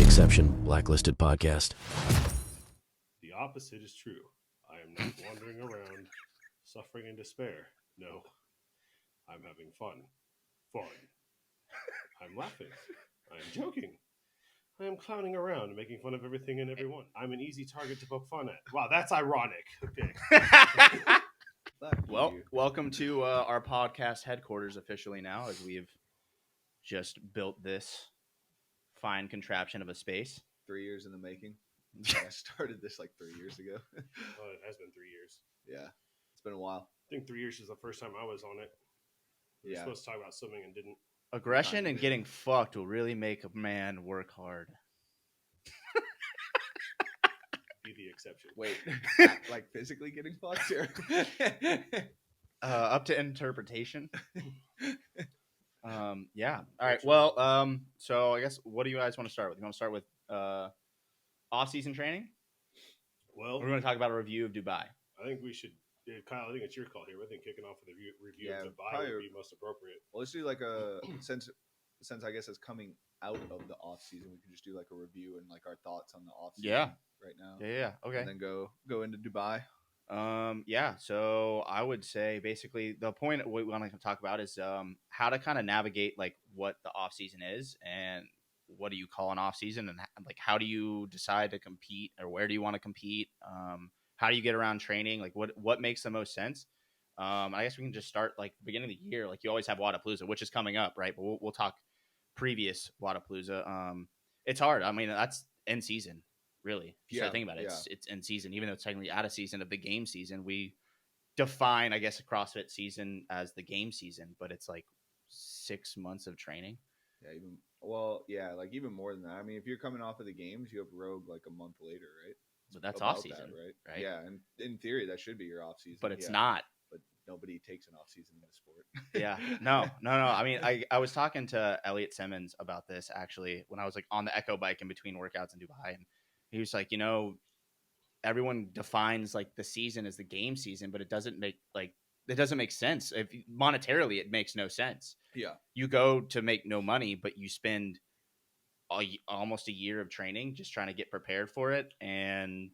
exception, Blacklisted Podcast. The opposite is true. I am not wandering around suffering in despair. No, I'm having fun. Fun. I'm laughing. I'm joking. I am clowning around and making fun of everything and everyone. I'm an easy target to poke fun at. Wow, that's ironic. Okay. Well, welcome to our podcast headquarters officially now, as we've just built this fine contraption of a space. 3 years in the making. I started this like 3 years ago. Well, it has been 3 years. Yeah, it's been a while. I think 3 years is the first time I was on it. We were supposed to talk about swimming and didn't. Aggression and getting fucked will really make a man work hard. Be the exception. Wait, like physically getting fucked here? Up to interpretation. Yeah. All right. Well, so I guess what do you guys want to start with? You want to start with off-season training? Well, We're going to talk about a review of Dubai. I think we should. Kyle, I think it's your call here. I think kicking off with a review of Dubai probably would be most appropriate. Well, let's do like a since I guess it's coming out of the off season, we can just do like a review and like our thoughts on the off season right now. Yeah. Okay. And then go into Dubai. Yeah. So I would say basically the point we want to talk about is how to kind of navigate like what the off season is and what do you call an off season and like how do you decide to compete or where do you want to compete? How do you get around training? Like what makes the most sense? I guess we can just start like the beginning of the year. Like you always have Wadapalooza, which is coming up, right? But we'll talk previous Wadapalooza. It's hard. I mean, that's end season, really. So think about it. It's end season, even though it's technically out of season of the game season. We define, I guess, a CrossFit season as the game season, but it's like 6 months of training. Yeah, like even more than that. I mean, if you're coming off of the games, you have Rogue like a month later, right? So that's off season, right? Yeah, and in theory, that should be your off season, but it's not. But nobody takes an off season in the sport. Yeah, no. I mean, I was talking to Elliot Simmons about this actually when I was like on the Echo bike in between workouts in Dubai, and he was like, everyone defines like the season as the game season, but it doesn't make sense. If monetarily, it makes no sense. Yeah, you go to make no money, but you spend almost a year of training just trying to get prepared for it, and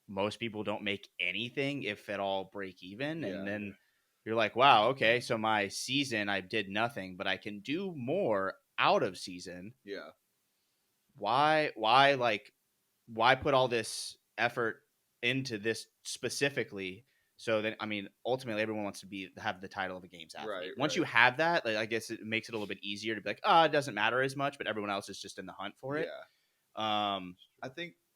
most people don't make anything, if at all, break even. And then you're like, wow, okay, so my season I did nothing, but I can do more out of season. Yeah. Why put all this effort into this specifically? So then, I mean, ultimately, everyone wants to have the title of a games athlete. Right, Once you have that, like, I guess it makes it a little bit easier to be like, it doesn't matter as much, but everyone else is just in the hunt for it. Yeah.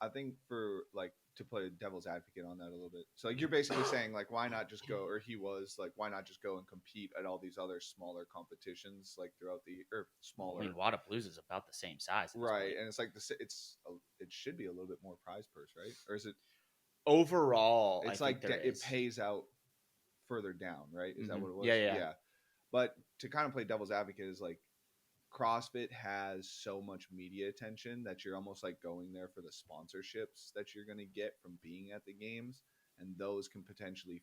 I think for like to play devil's advocate on that a little bit. So like you're basically saying like, why not just go? Or he was like, why not just go and compete at all these other smaller competitions like throughout smaller? I mean, Wadapalooza is about the same size, right? And it's like it should be a little bit more prize purse, right? Or is it? Overall, it's like it pays out further down, right? Is that what it was? Yeah. But to kind of play devil's advocate is like CrossFit has so much media attention that you're almost like going there for the sponsorships that you're going to get from being at the games, and those can potentially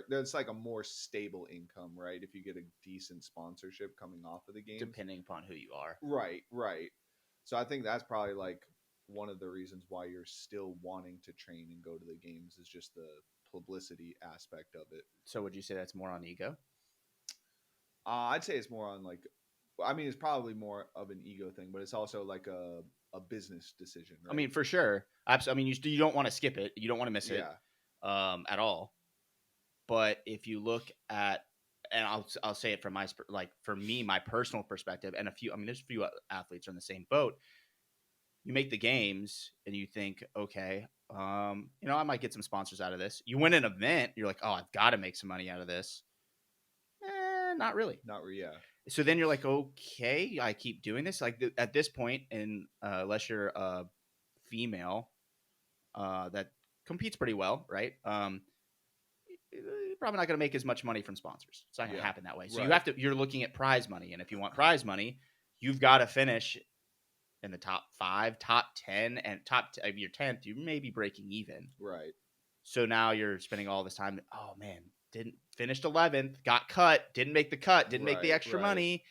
there's like a more stable income, right? If you get a decent sponsorship coming off of the games, depending upon who you are. Right. So I think that's probably like one of the reasons why you're still wanting to train and go to the games is just the publicity aspect of it. So would you say that's more on ego? I'd say it's more on like, I mean, it's probably more of an ego thing, but it's also like a business decision, right? I mean, for sure. I mean, you don't want to skip it. You don't want to miss it at all. But if you look at, and I'll say it from for me, my personal perspective, and there's a few athletes are in the same boat. You make the games and you think, okay, I might get some sponsors out of this. You win an event, you're like, oh, I've got to make some money out of this. Not really. Yeah. So then you're like, okay, I keep doing this. Like at this point, and unless you're a female that competes pretty well, right? You're probably not going to make as much money from sponsors. It's not going to happen that way. So you're looking at prize money, and if you want prize money, you've got to finish in the top 5, top 10, and your 10th, you may be breaking even. Right. So now you're spending all this time. Oh man, finished 11th, got cut, didn't make the cut, didn't make the extra money.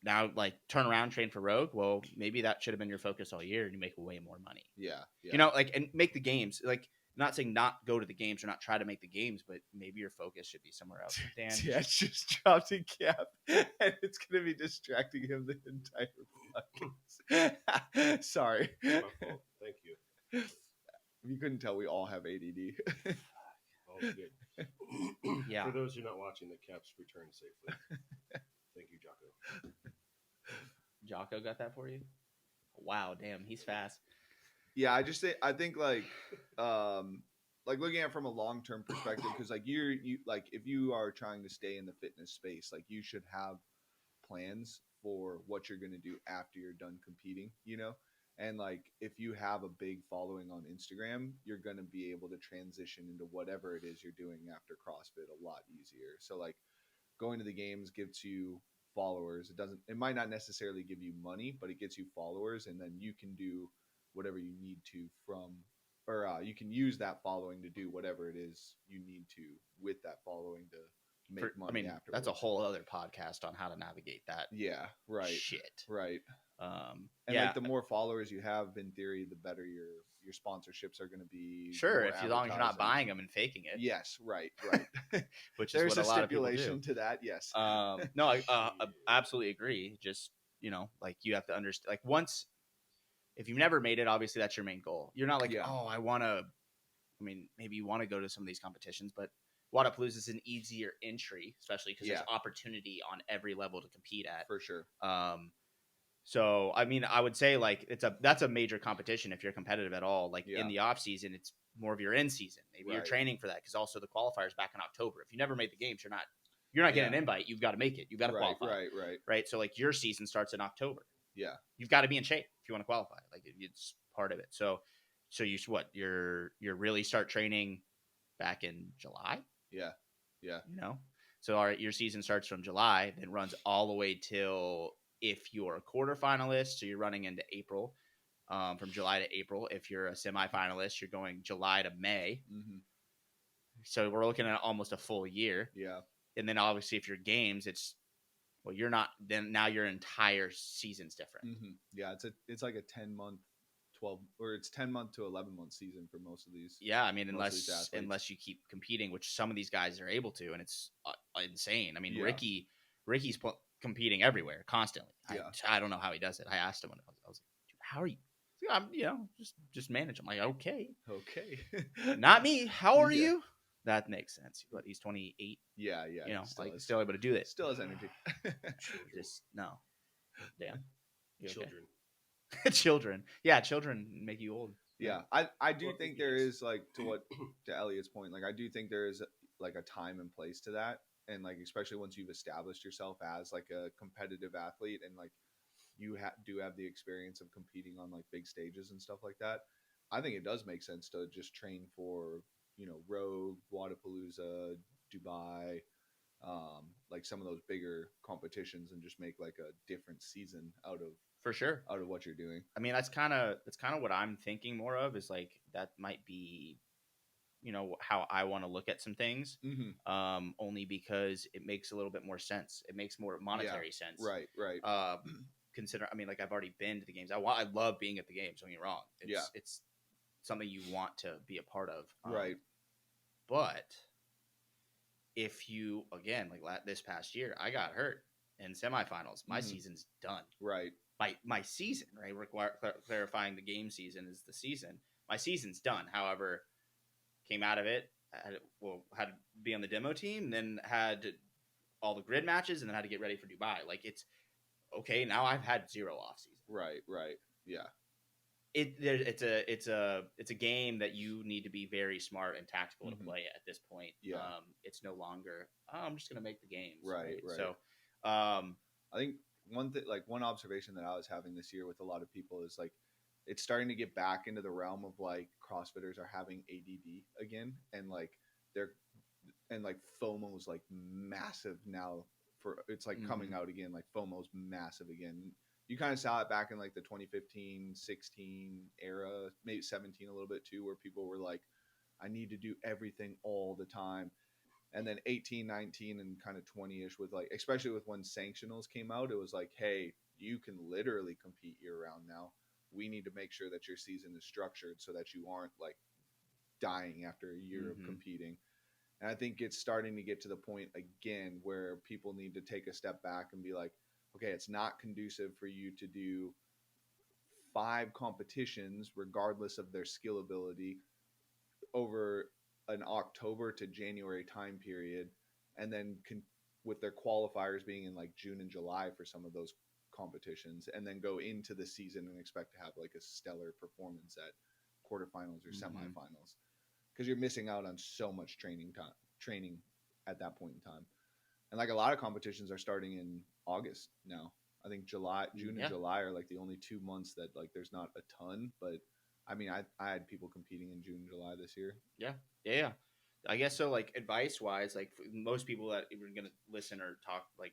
now like turn around, train for Rogue. Well, maybe that should have been your focus all year, and you make way more money. Yeah. You know, like, and make the games. Like, not saying not go to the games or not try to make the games, but maybe your focus should be somewhere else. Dan, Yeah, just dropped a cap, and it's gonna be distracting him the entire podcast. Sorry, My fault. Thank you. you couldn't tell we all have ADD. All good. Yeah. For those who are not watching, the Caps returned safely. Thank you, Jocko. Jocko got that for you. Wow, damn, he's fast. Yeah, I think like looking at it from a long-term perspective, because like you like if you are trying to stay in the fitness space, like you should have plans for what you're going to do after you're done competing, you know? And like if you have a big following on Instagram, you're going to be able to transition into whatever it is you're doing after CrossFit a lot easier. So like going to the games gives you followers. It might not necessarily give you money, but it gets you followers, and then you can do whatever you need to you can use that following to do whatever it is you need to with that following to make money. I mean, afterwards. that's a whole other podcast on how to navigate that. Yeah, right. Shit. Right. And yeah, like the more followers you have, in theory, the better your sponsorships are going to be. Sure, if as long as you're not buying them and faking it. Yes, right. Which there's is what a lot of people stipulation do. to that. Yes. No, I absolutely agree. Just, you know, like you have to understand. Like once, if you've never made it, obviously that's your main goal. You're not like, oh, I want to. I mean, maybe you want to go to some of these competitions, but Wodapalooza is an easier entry, especially because there's opportunity on every level to compete at. For sure. So, I mean, I would say like that's a major competition if you're competitive at all. Like in the off season, it's more of your in season. Maybe you're training for that because also the qualifiers back in October. If you never made the games, you're not getting an invite. You've got to make it. You've got to qualify. Right. So like your season starts in October. Yeah. You've got to be in shape if you want to qualify. Like it's part of it. So you're really start training back in July. Yeah. You know, so all right, your season starts from July, then runs all the way till if you're a quarterfinalist, so you're running into April, from July to April. If you're a semifinalist, you're going July to May. Mm-hmm. So we're looking at almost a full year. Yeah. And then obviously if you're games, you're not. Then now your entire season's different. Mm-hmm. Yeah, it's like a 10-month. 12 or it's 10-month to 11-month season for most of these. Yeah, I mean, unless you keep competing, which some of these guys are able to, and it's insane. I mean, Ricky's competing everywhere constantly. I don't know how he does it. I asked him, and I was like, dude, how are you? I'm, just manage. I'm like, okay, not me. How are you? That makes sense. But he's 28. Yeah. Still able to do this. Still has energy. Just no. Damn. Children. Children. Yeah, children make you old. Yeah. I do think there is like to Elliot's point, like I do think there is like a time and place to that. And like especially once you've established yourself as like a competitive athlete and like you do have the experience of competing on like big stages and stuff like that, I think it does make sense to just train for, Rogue, Wodapalooza, Dubai, like some of those bigger competitions and just make like a different season out of what you're doing. I mean, that's kind of what I'm thinking more of is like that might be, how I want to look at some things. Mm-hmm. Only because it makes a little bit more sense. It makes more monetary sense. Right. Consider, I mean, like I've already been to the games. I love being at the games. Don't get me wrong. It's something you want to be a part of. Right. But if you, again, like this past year, I got hurt in semifinals. My season's done. Right. My season, right? Clarifying the game season is the season. My season's done. However, came out of it, had to be on the demo team, then had all the grid matches, and then had to get ready for Dubai. Like it's okay. Now I've had 0 off season. Right. Yeah. It's a game that you need to be very smart and tactical to play at this point. Yeah. It's no longer I'm just gonna make the games. Right. So I think one observation that I was having this year with a lot of people is like it's starting to get back into the realm of like CrossFitters are having ADD again, and like FOMO's like massive now. It's like coming out again. Like FOMO's massive again. You kind of saw it back in like the 2015, 16 era, maybe 17 a little bit too, where people were like, I need to do everything all the time. And then 18, 19, and kind of 20-ish with like, especially with when sanctionals came out, it was like, hey, you can literally compete year round now. We need to make sure that your season is structured so that you aren't like dying after a year of competing. And I think it's starting to get to the point again where people need to take a step back and be like, okay, it's not conducive for you to do 5 competitions, regardless of their skill ability, over an October to January time period, and then with their qualifiers being in like June and July for some of those competitions, and then go into the season and expect to have like a stellar performance at quarterfinals or semifinals, because you're missing out on so much training at that point in time. And like a lot of competitions are starting in August now. I think June and July are like the only 2 months that like there's not a ton, but I mean, I had people competing in June and July this year. Yeah. I guess so. Like advice wise, like for most people that are going to listen or talk, like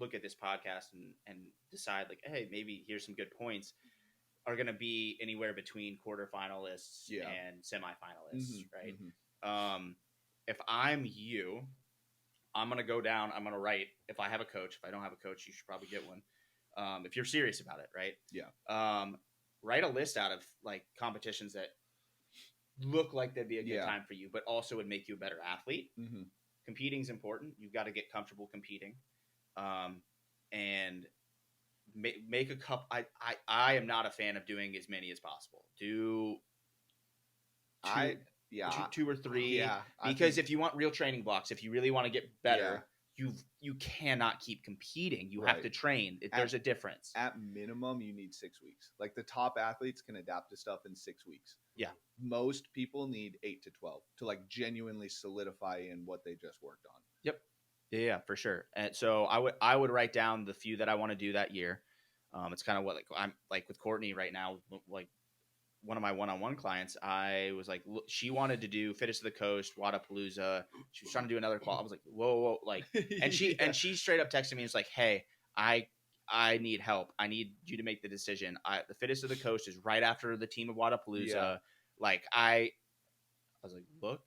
look at this podcast and decide like, hey, maybe here's some good points, are going to be anywhere between quarterfinalists and semifinalists, right? If I'm you, I'm going to go down. I'm going to write. If I have a coach, if I don't have a coach, you should probably get one. If you're serious about it, right? Yeah. Write a list out of like competitions that look like they'd be a good time for you, but also would make you a better athlete. Competing is important. You've got to get comfortable competing, and make a cup. I am not a fan of doing as many as possible. Do two or three. Because if you want real training blocks, if you really want to get better, you cannot keep competing. You have to train. There's a difference. At minimum, you need 6 weeks. Like the top athletes can adapt to stuff in 6 weeks. Yeah. Most people need 8 to 12 to like genuinely solidify in what they just worked on. Yep. Yeah, for sure. And so I would write down the few that I want to do that year. It's kind of what like I'm like with Courtney right now, like one of my one-on-one clients, I was like, she wanted to do Fittest of the Coast, Wadapalooza. She was trying to do another qual. I was like, whoa, like, and she straight up texted me and was like, hey, I need help. I need you to make the decision. The Fittest of the Coast is right after the team of Wadapalooza. Yeah. Like I was like, look,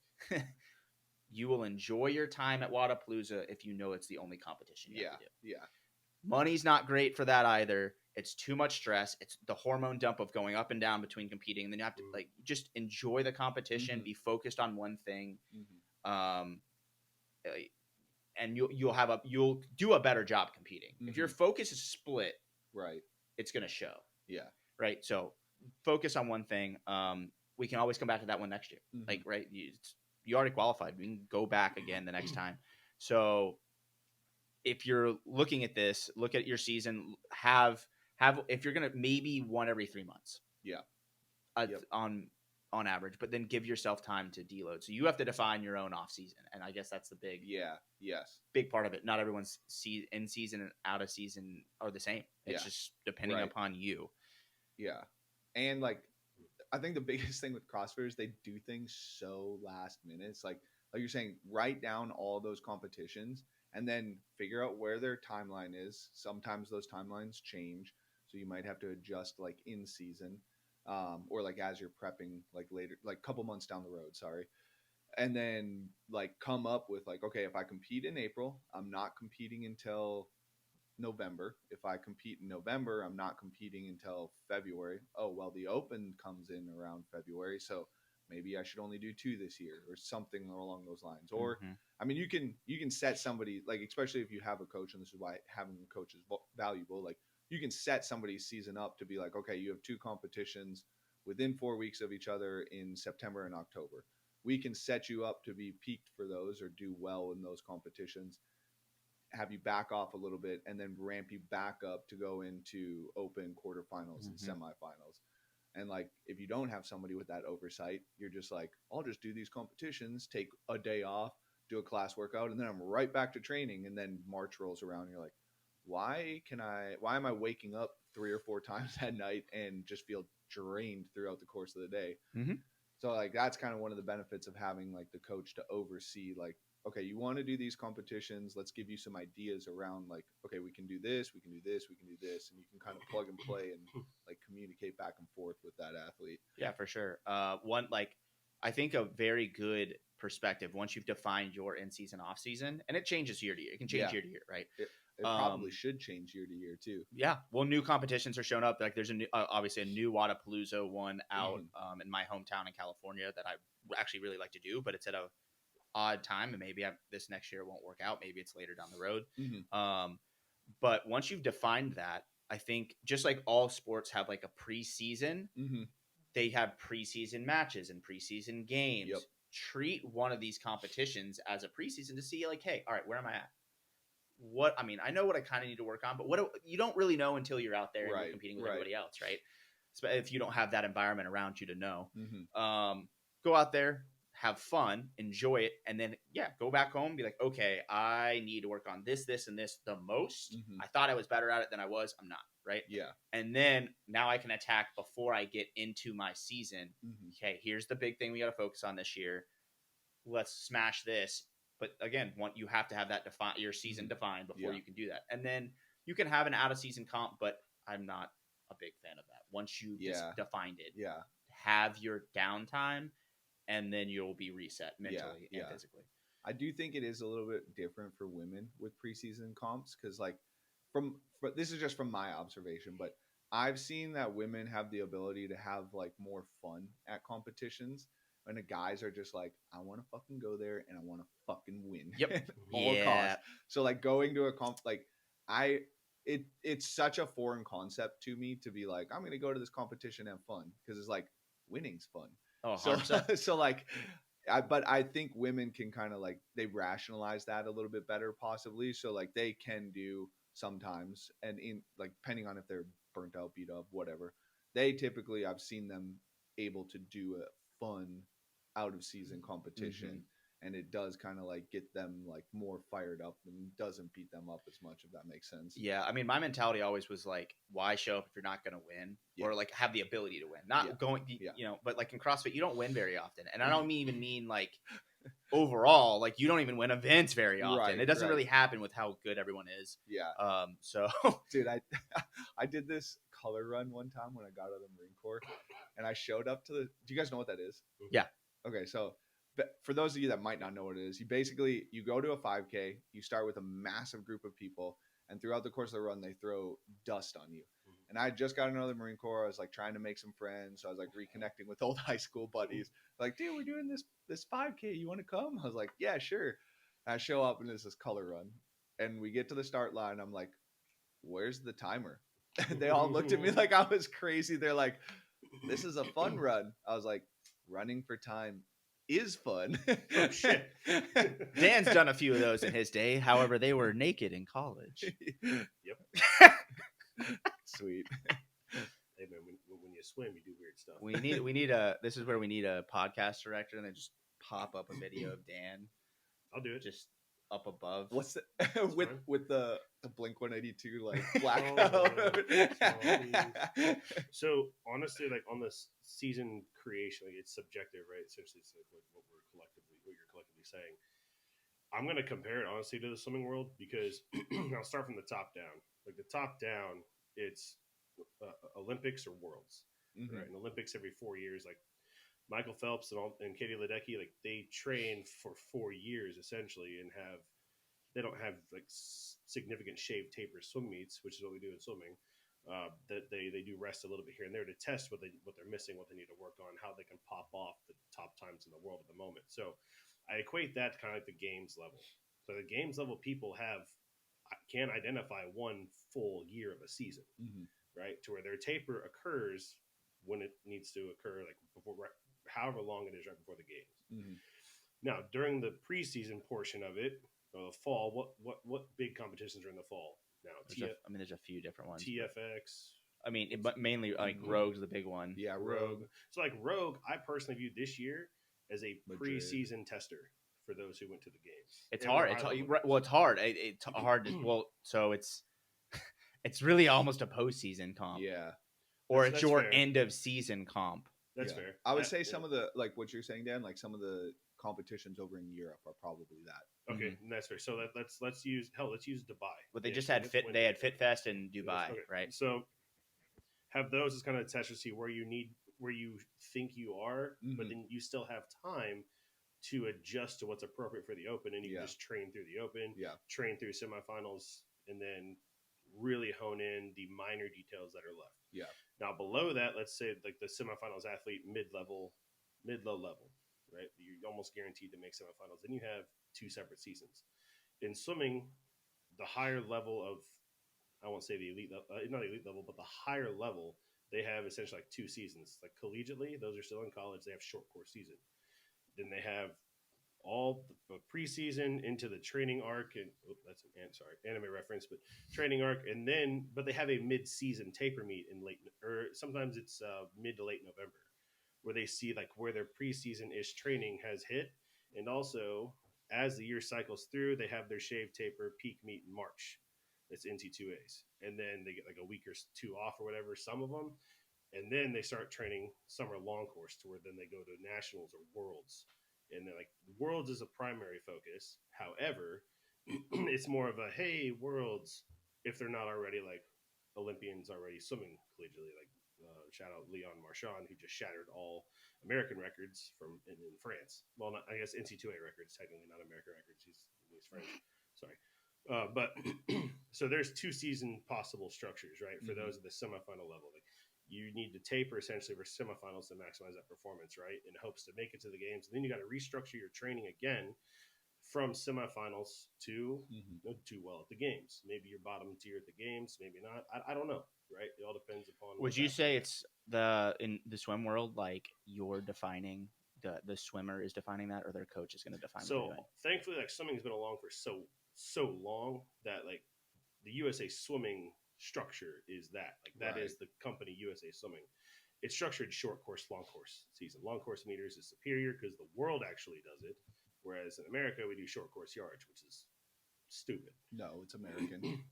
you will enjoy your time at Wadapalooza if you know it's the only competition you have to do. Yeah. Money's not great for that either. It's too much stress. It's the hormone dump of going up and down between competing. And then you have to like just enjoy the competition, be focused on one thing. And you'll do a better job competing. If your focus is split, right, it's going to show. Yeah. Right. So focus on one thing. We can always come back to that one next year. Like, right. You already qualified. We can go back again the next time. So if you're looking at this, look at your season, if you're going to maybe one every 3 months. Yeah. On average, but then give yourself time to deload. So you have to define your own off season. And I guess that's the big part of it. Not everyone's in season and out of season are the same. It's just depending upon you. Yeah. And like, I think the biggest thing with CrossFitters, they do things so last minute. It's like you're saying, write down all those competitions and then figure out where their timeline is. Sometimes those timelines change. So you might have to adjust like in season, or like as you're prepping, like later, like a couple months down the road, and then like come up with like, okay, if I compete in April, I'm not competing until November. If I compete in November, I'm not competing until February. Oh, well, the Open comes in around February, so maybe I should only do 2 this year or something along those lines. Or, I mean, you can set somebody, like, especially if you have a coach, and this is why having a coach is valuable, like, you can set somebody's season up to be like, okay, you have 2 competitions within 4 weeks of each other in September and October. We can set you up to be peaked for those or do well in those competitions, have you back off a little bit, and then ramp you back up to go into Open, quarterfinals, and semifinals. And like, if you don't have somebody with that oversight, you're just like, I'll just do these competitions, take a day off, do a class workout, and then I'm right back to training. And then March rolls around, and you're like, why am I waking up 3 or 4 times at night and just feel drained throughout the course of the day? So like, that's kind of one of the benefits of having like the coach to oversee, like, okay, you want to do these competitions, let's give you some ideas around like, okay, we can do this, we can do this, we can do this, and you can kind of plug and play and like communicate back and forth with that athlete. Yeah, for sure. One, like I think a very good perspective once you've defined your in-season, off-season, and it changes year to year. It can change year to year, right? It probably should change year to year too. Yeah. Well, new competitions are showing up. Like there's a new, obviously a new Wadapalooza one out in my hometown in California that I actually really like to do, but it's at a odd time, and maybe this next year it won't work out. Maybe it's later down the road. But once you've defined that, I think just like all sports have like a preseason, they have preseason matches and preseason games. Yep. Treat one of these competitions as a preseason to see like, hey, all right, where am I at? I know what I kind of need to work on, but you don't really know until you're out there and you're competing with everybody else, right? So if you don't have that environment around you to know, go out there, have fun, enjoy it, and then go back home and be like, okay, I need to work on this, this, and this the most. I thought I was better at it than I was. I'm not, right? Yeah. And then now I can attack before I get into my season. Okay, here's the big thing we got to focus on this year. Let's smash this. But again, you have to have that your season defined before you can do that. And then you can have an out-of-season comp, but I'm not a big fan of that. Once you defined it, have your downtime, and then you'll be reset mentally and physically. I do think it is a little bit different for women with preseason comps because, like, this is just from my observation, but I've seen that women have the ability to have like more fun at competitions. And the guys are just like, I want to fucking go there and I want to fucking win. Yep. At all costs. So like going to a comp, like it's such a foreign concept to me to be like, I'm going to go to this competition and have fun. Cause it's like winning's fun. Oh, so like, but I think women can kind of like, they rationalize that a little bit better possibly. So like they can do sometimes, and in like, depending on if they're burnt out, beat up, whatever, they typically, I've seen them able to do a fun out of season competition, and it does kind of like get them like more fired up and doesn't beat them up as much, if that makes sense. Yeah, I mean, my mentality always was like, why show up if you're not going to win, or like have the ability to win, not going, you know. But like in CrossFit, you don't win very often, and I don't even mean like overall, like you don't even win events very often. It doesn't really happen with how good everyone is. Yeah. So, dude, I did this color run one time when I got out of the Marine Corps, and I showed up to the. Do you guys know what that is? Yeah. Okay, so for those of you that might not know what it is, you go to a 5K, you start with a massive group of people, and throughout the course of the run, they throw dust on you. And I just got another Marine Corps. I was like trying to make some friends, so I was like reconnecting with old high school buddies. Like, dude, we're doing this 5K. You want to come? I was like, yeah, sure. And I show up and it's this color run, and we get to the start line. I'm like, where's the timer? And they all looked at me like I was crazy. They're like, this is a fun run. I was like, running for time is fun. Oh, shit. Dan's done a few of those in his day. However, they were naked in college. Yep. Sweet. Hey man, when you swim, you do weird stuff. This is where we need a podcast director, and then just pop up a video of Dan. I'll do it. Just up above. What's the with the Blink 182 like blackout? So honestly, like on this season creation, like it's subjective, right? Essentially, it's like what you're collectively saying. I'm gonna compare it honestly to the swimming world because I'll start from the top down. Like the top down, it's Olympics or Worlds, right? And Olympics every 4 years, like Michael Phelps and Katie Ledecky, like they train for 4 years essentially, and they don't have like significant shave taper swim meets, which is what we do in swimming. That they do rest a little bit here and there to test what they're missing, what they need to work on, how they can pop off the top times in the world at the moment. So I equate that to kind of like the games level. So the games level people can identify one full year of a season, right? To where their taper occurs when it needs to occur, like before, however long it is right before the games. Now, during the preseason portion of it, the fall, what big competitions are in the fall now? There's a few different ones. TFX. I mean, but mainly like Rogue's the big one. Yeah, Rogue. So like Rogue, I personally view this year as a preseason tester for those who went to the games. It's hard. It's hard. It's hard. So it's really almost a postseason comp. Yeah. Or That's it's your fair. end of season comp. That's fair. I would say some of the, like what you're saying, Dan, like some of the competitions over in Europe are probably that. Okay, that's fair. So let's use Dubai. But they just had Fit Fest in Dubai, right? So have those as kind of a test to see where you need where you think you are, but then you still have time to adjust to what's appropriate for the Open, and you can just train through the Open, train through semifinals, and then really hone in the minor details that are left. Yeah. Now below that, let's say like the semifinals athlete, low level, right? You're almost guaranteed to make semifinals. Then you have 2 separate seasons. In swimming, the higher level of, I won't say the elite, not elite level, but the higher level, they have essentially like 2 seasons. Like collegiately, those are still in college. They have short course season. Then they have all the preseason into the training arc, and that's an anime reference, but training arc, and then but they have a mid-season taper meet in late, or sometimes it's mid to late November, where they see like where their preseason-ish training has hit, and also as the year cycles through, they have their shave taper peak meet in March. It's NT2As, and then they get like a week or 2 off or whatever. Some of them. And then they start training summer long course to where then they go to nationals or worlds. And then like worlds is a primary focus. However, it's more of a, hey, worlds, if they're not already like Olympians already swimming collegiately, like shout out Leon Marchand, who just shattered all American records from in France. Well, not, I guess NC2A records, technically not American records. He's French. Sorry. But so there's 2 season possible structures, right? For those at the semifinal level, like you need to taper essentially for semifinals to maximize that performance, right? In hopes to make it to the games. And then you got to restructure your training again from semifinals to do well at the games. Maybe you're bottom tier at the games, maybe not. I don't know, right? It all depends upon. Would you say it's in the swim world, like you're defining the swimmer is defining that, or their coach is going to define? So thankfully, like swimming's been along for so long that like the USA Swimming structure is that is the company USA Swimming. It's structured short course, long course season. Long course meters is superior because the world actually does it, whereas in America we do short course yards, which is stupid. No, it's American.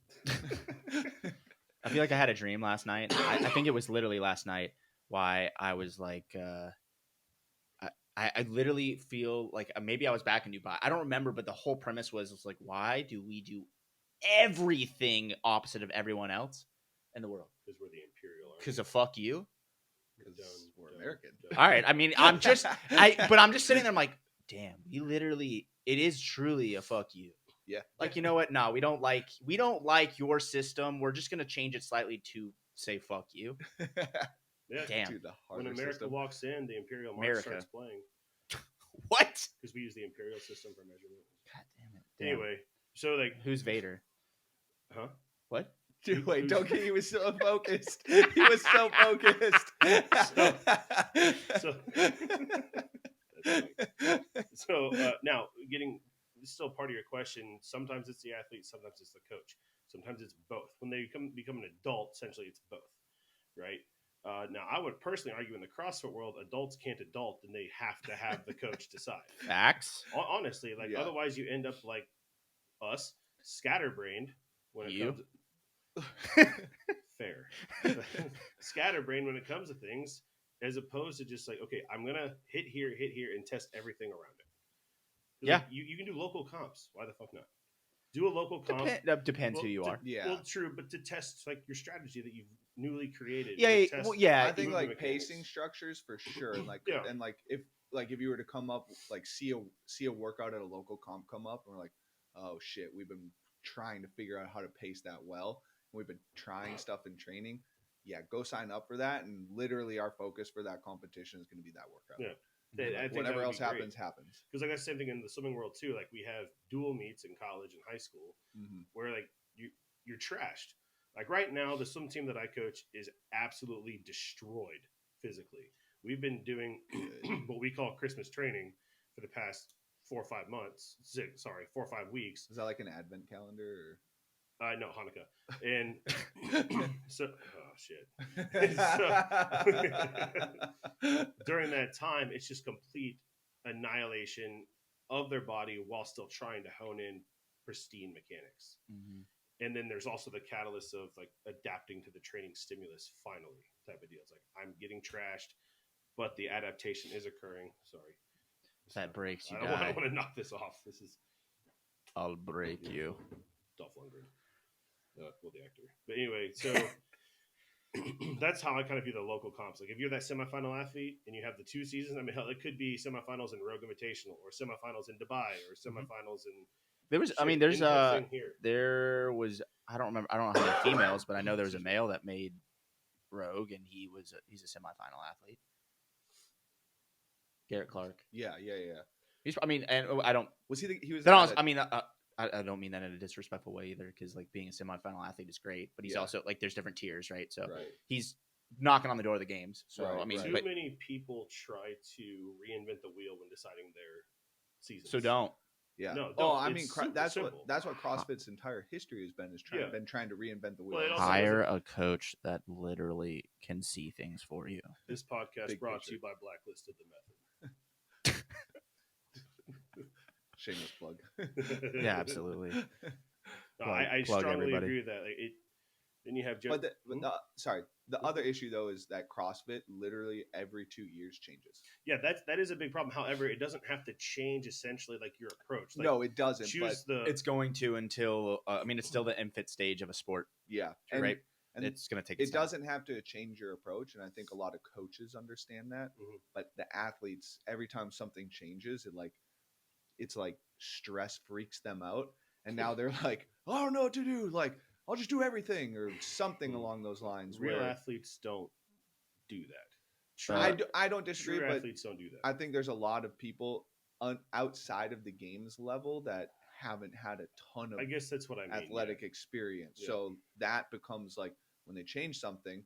I feel like I had a dream last night. I think it was literally last night. Why I was like, I literally feel like maybe I was back in Dubai. I don't remember, but the whole premise was like, why do we do everything opposite of everyone else in the world? Because we're the imperial army. Because of fuck you. Because we're American. All right. I mean, I'm just sitting there. I'm like, damn. It is truly a fuck you. Yeah. Like, you know what? No, we don't like your system. We're just gonna change it slightly to say fuck you. Yeah. Damn. Dude, when America system. walks in, the imperial march starts playing. What? Because we use the imperial system for measurement. God damn it. Damn. Anyway, so like, who's Vader? Huh? What? Dude, wait, don't get. He was so focused. He was so focused. So now getting still part of your question. Sometimes it's the athlete, sometimes it's the coach, sometimes it's both. When they become an adult, essentially it's both, right? Now, I would personally argue in the CrossFit world, adults can't adult, and they have to have the coach decide. Facts. Honestly, like otherwise you end up like us, scatterbrained when it comes. Fair. Scatterbrained when it comes to things, as opposed to just like, okay, I'm gonna hit here, and test everything around it. Yeah, like, you can do local comps. Why the fuck not? Do a local comp. Depends who you are. Yeah. Well, true, but to test like your strategy that you've newly created. I think like pacing structures for sure, and like and like if you were to come up like see a workout at a local comp come up, and we're like, oh shit, we've been trying to figure out how to pace that well. We've been trying stuff in training. Yeah, go sign up for that, and literally our focus for that competition is going to be that workout. Yeah. Like, whatever else happens. Because like that's the same thing in the swimming world too. Like we have dual meets in college and high school where like you're trashed. Like right now, the swim team that I coach is absolutely destroyed physically. We've been doing what we call Christmas training for the past 4 or 5 months. 4 or 5 weeks. Is that like an advent calendar? No, Hanukkah. And so, shit. During that time, it's just complete annihilation of their body while still trying to hone in pristine mechanics. And then there's also the catalyst of like adapting to the training stimulus finally type of deal. It's like I'm getting trashed, but the adaptation is occurring. Sorry. That breaks you. I want to knock this off. I'll break you. Dolph Lundgren. Well, the actor. But anyway, so that's how I kind of view the local comps. Like if you're that semifinal athlete and you have the 2 seasons, I mean, hell, it could be semifinals in Rogue Invitational or semifinals in Dubai or semifinals in. There was, shit, there's in-person here. there was, I don't remember, I don't know how many females, but I know there was a male that made Rogue, and he's a semifinal athlete. Garrett Clark. Yeah. He's, and I don't. Was he? He was. Then also, I don't mean that in a disrespectful way either, because like being a semifinal athlete is great, but he's also like there's different tiers, right? So he's knocking on the door of the games. So too many people try to reinvent the wheel when deciding their seasons. So don't. Yeah. No, that's simple. what CrossFit's entire history has been trying to reinvent the wheel. Well, hire a coach that literally can see things for you. This podcast brought to you by Blacklisted the Method. Shameless plug. Yeah, absolutely. No, I strongly agree with that. Like then you have But the other issue though is that CrossFit literally every 2 years changes. Yeah, that is a big problem. However, it doesn't have to change essentially like your approach. Like, no, it doesn't. It's going to until it's still the infant stage of a sport. Yeah, right. And it's going to take. It doesn't have to change your approach, and I think a lot of coaches understand that. Mm-hmm. But the athletes, every time something changes, it's like stress freaks them out, and now they're like, I don't know what to do. Like, I'll just do everything or something along those lines. Real athletes don't do that. I don't disagree, but athletes don't do that. I think there's a lot of people outside of the games level that haven't had a ton of, I guess that's what I mean, athletic experience. Yeah. So that becomes like when they change something,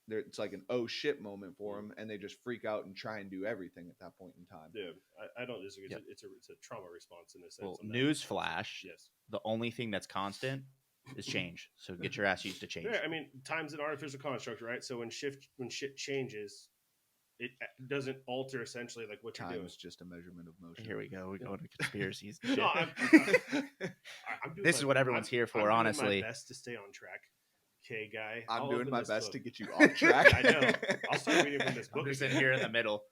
it's like an oh shit moment for them, and they just freak out and try and do everything at that point in time. Yeah, I don't disagree. Yep. It's a trauma response in a sense. Well, newsflash. Yes. The only thing that's constant is change. So get your ass used to change. Yeah, I mean, time's an artificial construct, right? So when shit changes, it doesn't alter essentially like what you're doing. Time's just a measurement of motion. Here we go. We go to conspiracies. No, this is what everyone's here for, honestly. I'm doing my best to stay on track. Okay, guy. I'm doing my best to get you off track. I know. I'll start reading from this book. I'm just in here in the middle.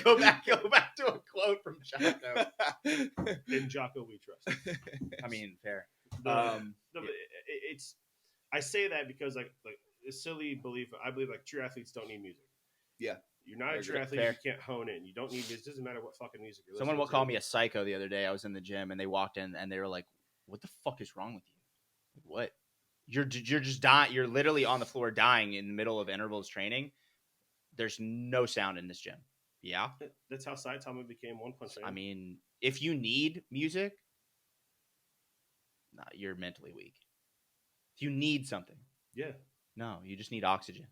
Go back to a quote from Jocko. In Jocko we trust. I mean, fair. It's. I say that because like a silly belief. I believe like true athletes don't need music. Yeah. You're not a true athlete. Fair. You can't hone in. You don't need music. It doesn't matter what fucking music you're listening to. Someone will call me a psycho the other day. I was in the gym and they walked in and they were like, "What the fuck is wrong with you? What? You're just dying. You're literally on the floor dying in the middle of intervals training. There's no sound in this gym." Yeah. That's how Saitama became One Punch Man. I mean, if you need music, you're mentally weak. If you need something. Yeah. No, you just need oxygen.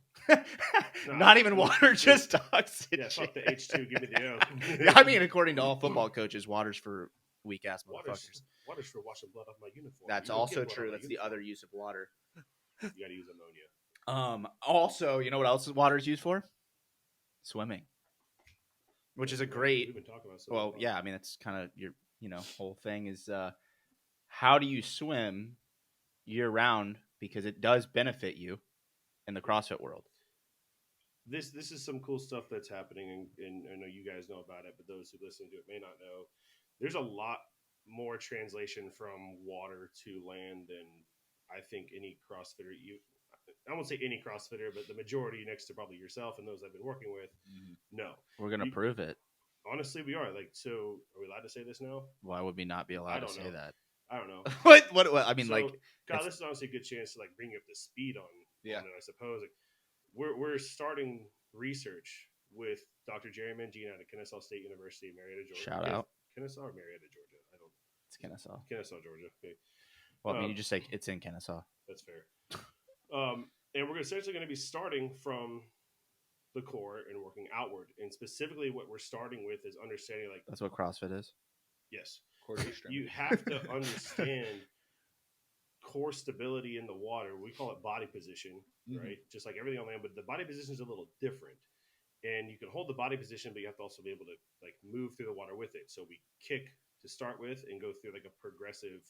Not even water, just oxygen. Yeah, fuck the H2, give me the O. Yeah, I mean, according to all football coaches, water's for weak-ass motherfuckers. Water's for washing blood off my uniform. That's also true. That's the other use of water. You got to use ammonia. Also, you know what else water is used for? Swimming. Which is a great... We've been talking about swimming. Well, yeah, I mean, that's kind of your, whole thing is how do you swim year-round? Because it does benefit you in the CrossFit world. This is some cool stuff that's happening, and I know you guys know about it, but those who listen to it may not know. There's a lot more translation from water to land than I think any CrossFitter. I won't say any CrossFitter, but the majority next to probably yourself and those I've been working with, no. We're going to prove it. Honestly, we are. Like, so are we allowed to say this now? Why would we not be allowed to say that? I don't know. What? I mean, so, God, this is honestly a good chance to like bring you up to speed on it, I suppose. Like, we're starting research with Dr. Jerry Mangina at Kennesaw State University, Marietta, Georgia. Shout out. Kennesaw or Marietta, Georgia? It's Kennesaw. Kennesaw, Georgia. Okay. Well, I mean, you just say it's in Kennesaw. That's fair. And we're essentially going to be starting from the core and working outward. And specifically what we're starting with is understanding like... That's what CrossFit is? Yes. You have to understand core stability in the water. We call it body position, right? Just like everything on land, but the body position is a little different. And you can hold the body position, but you have to also be able to like move through the water with it. So we kick to start with and go through like a progressive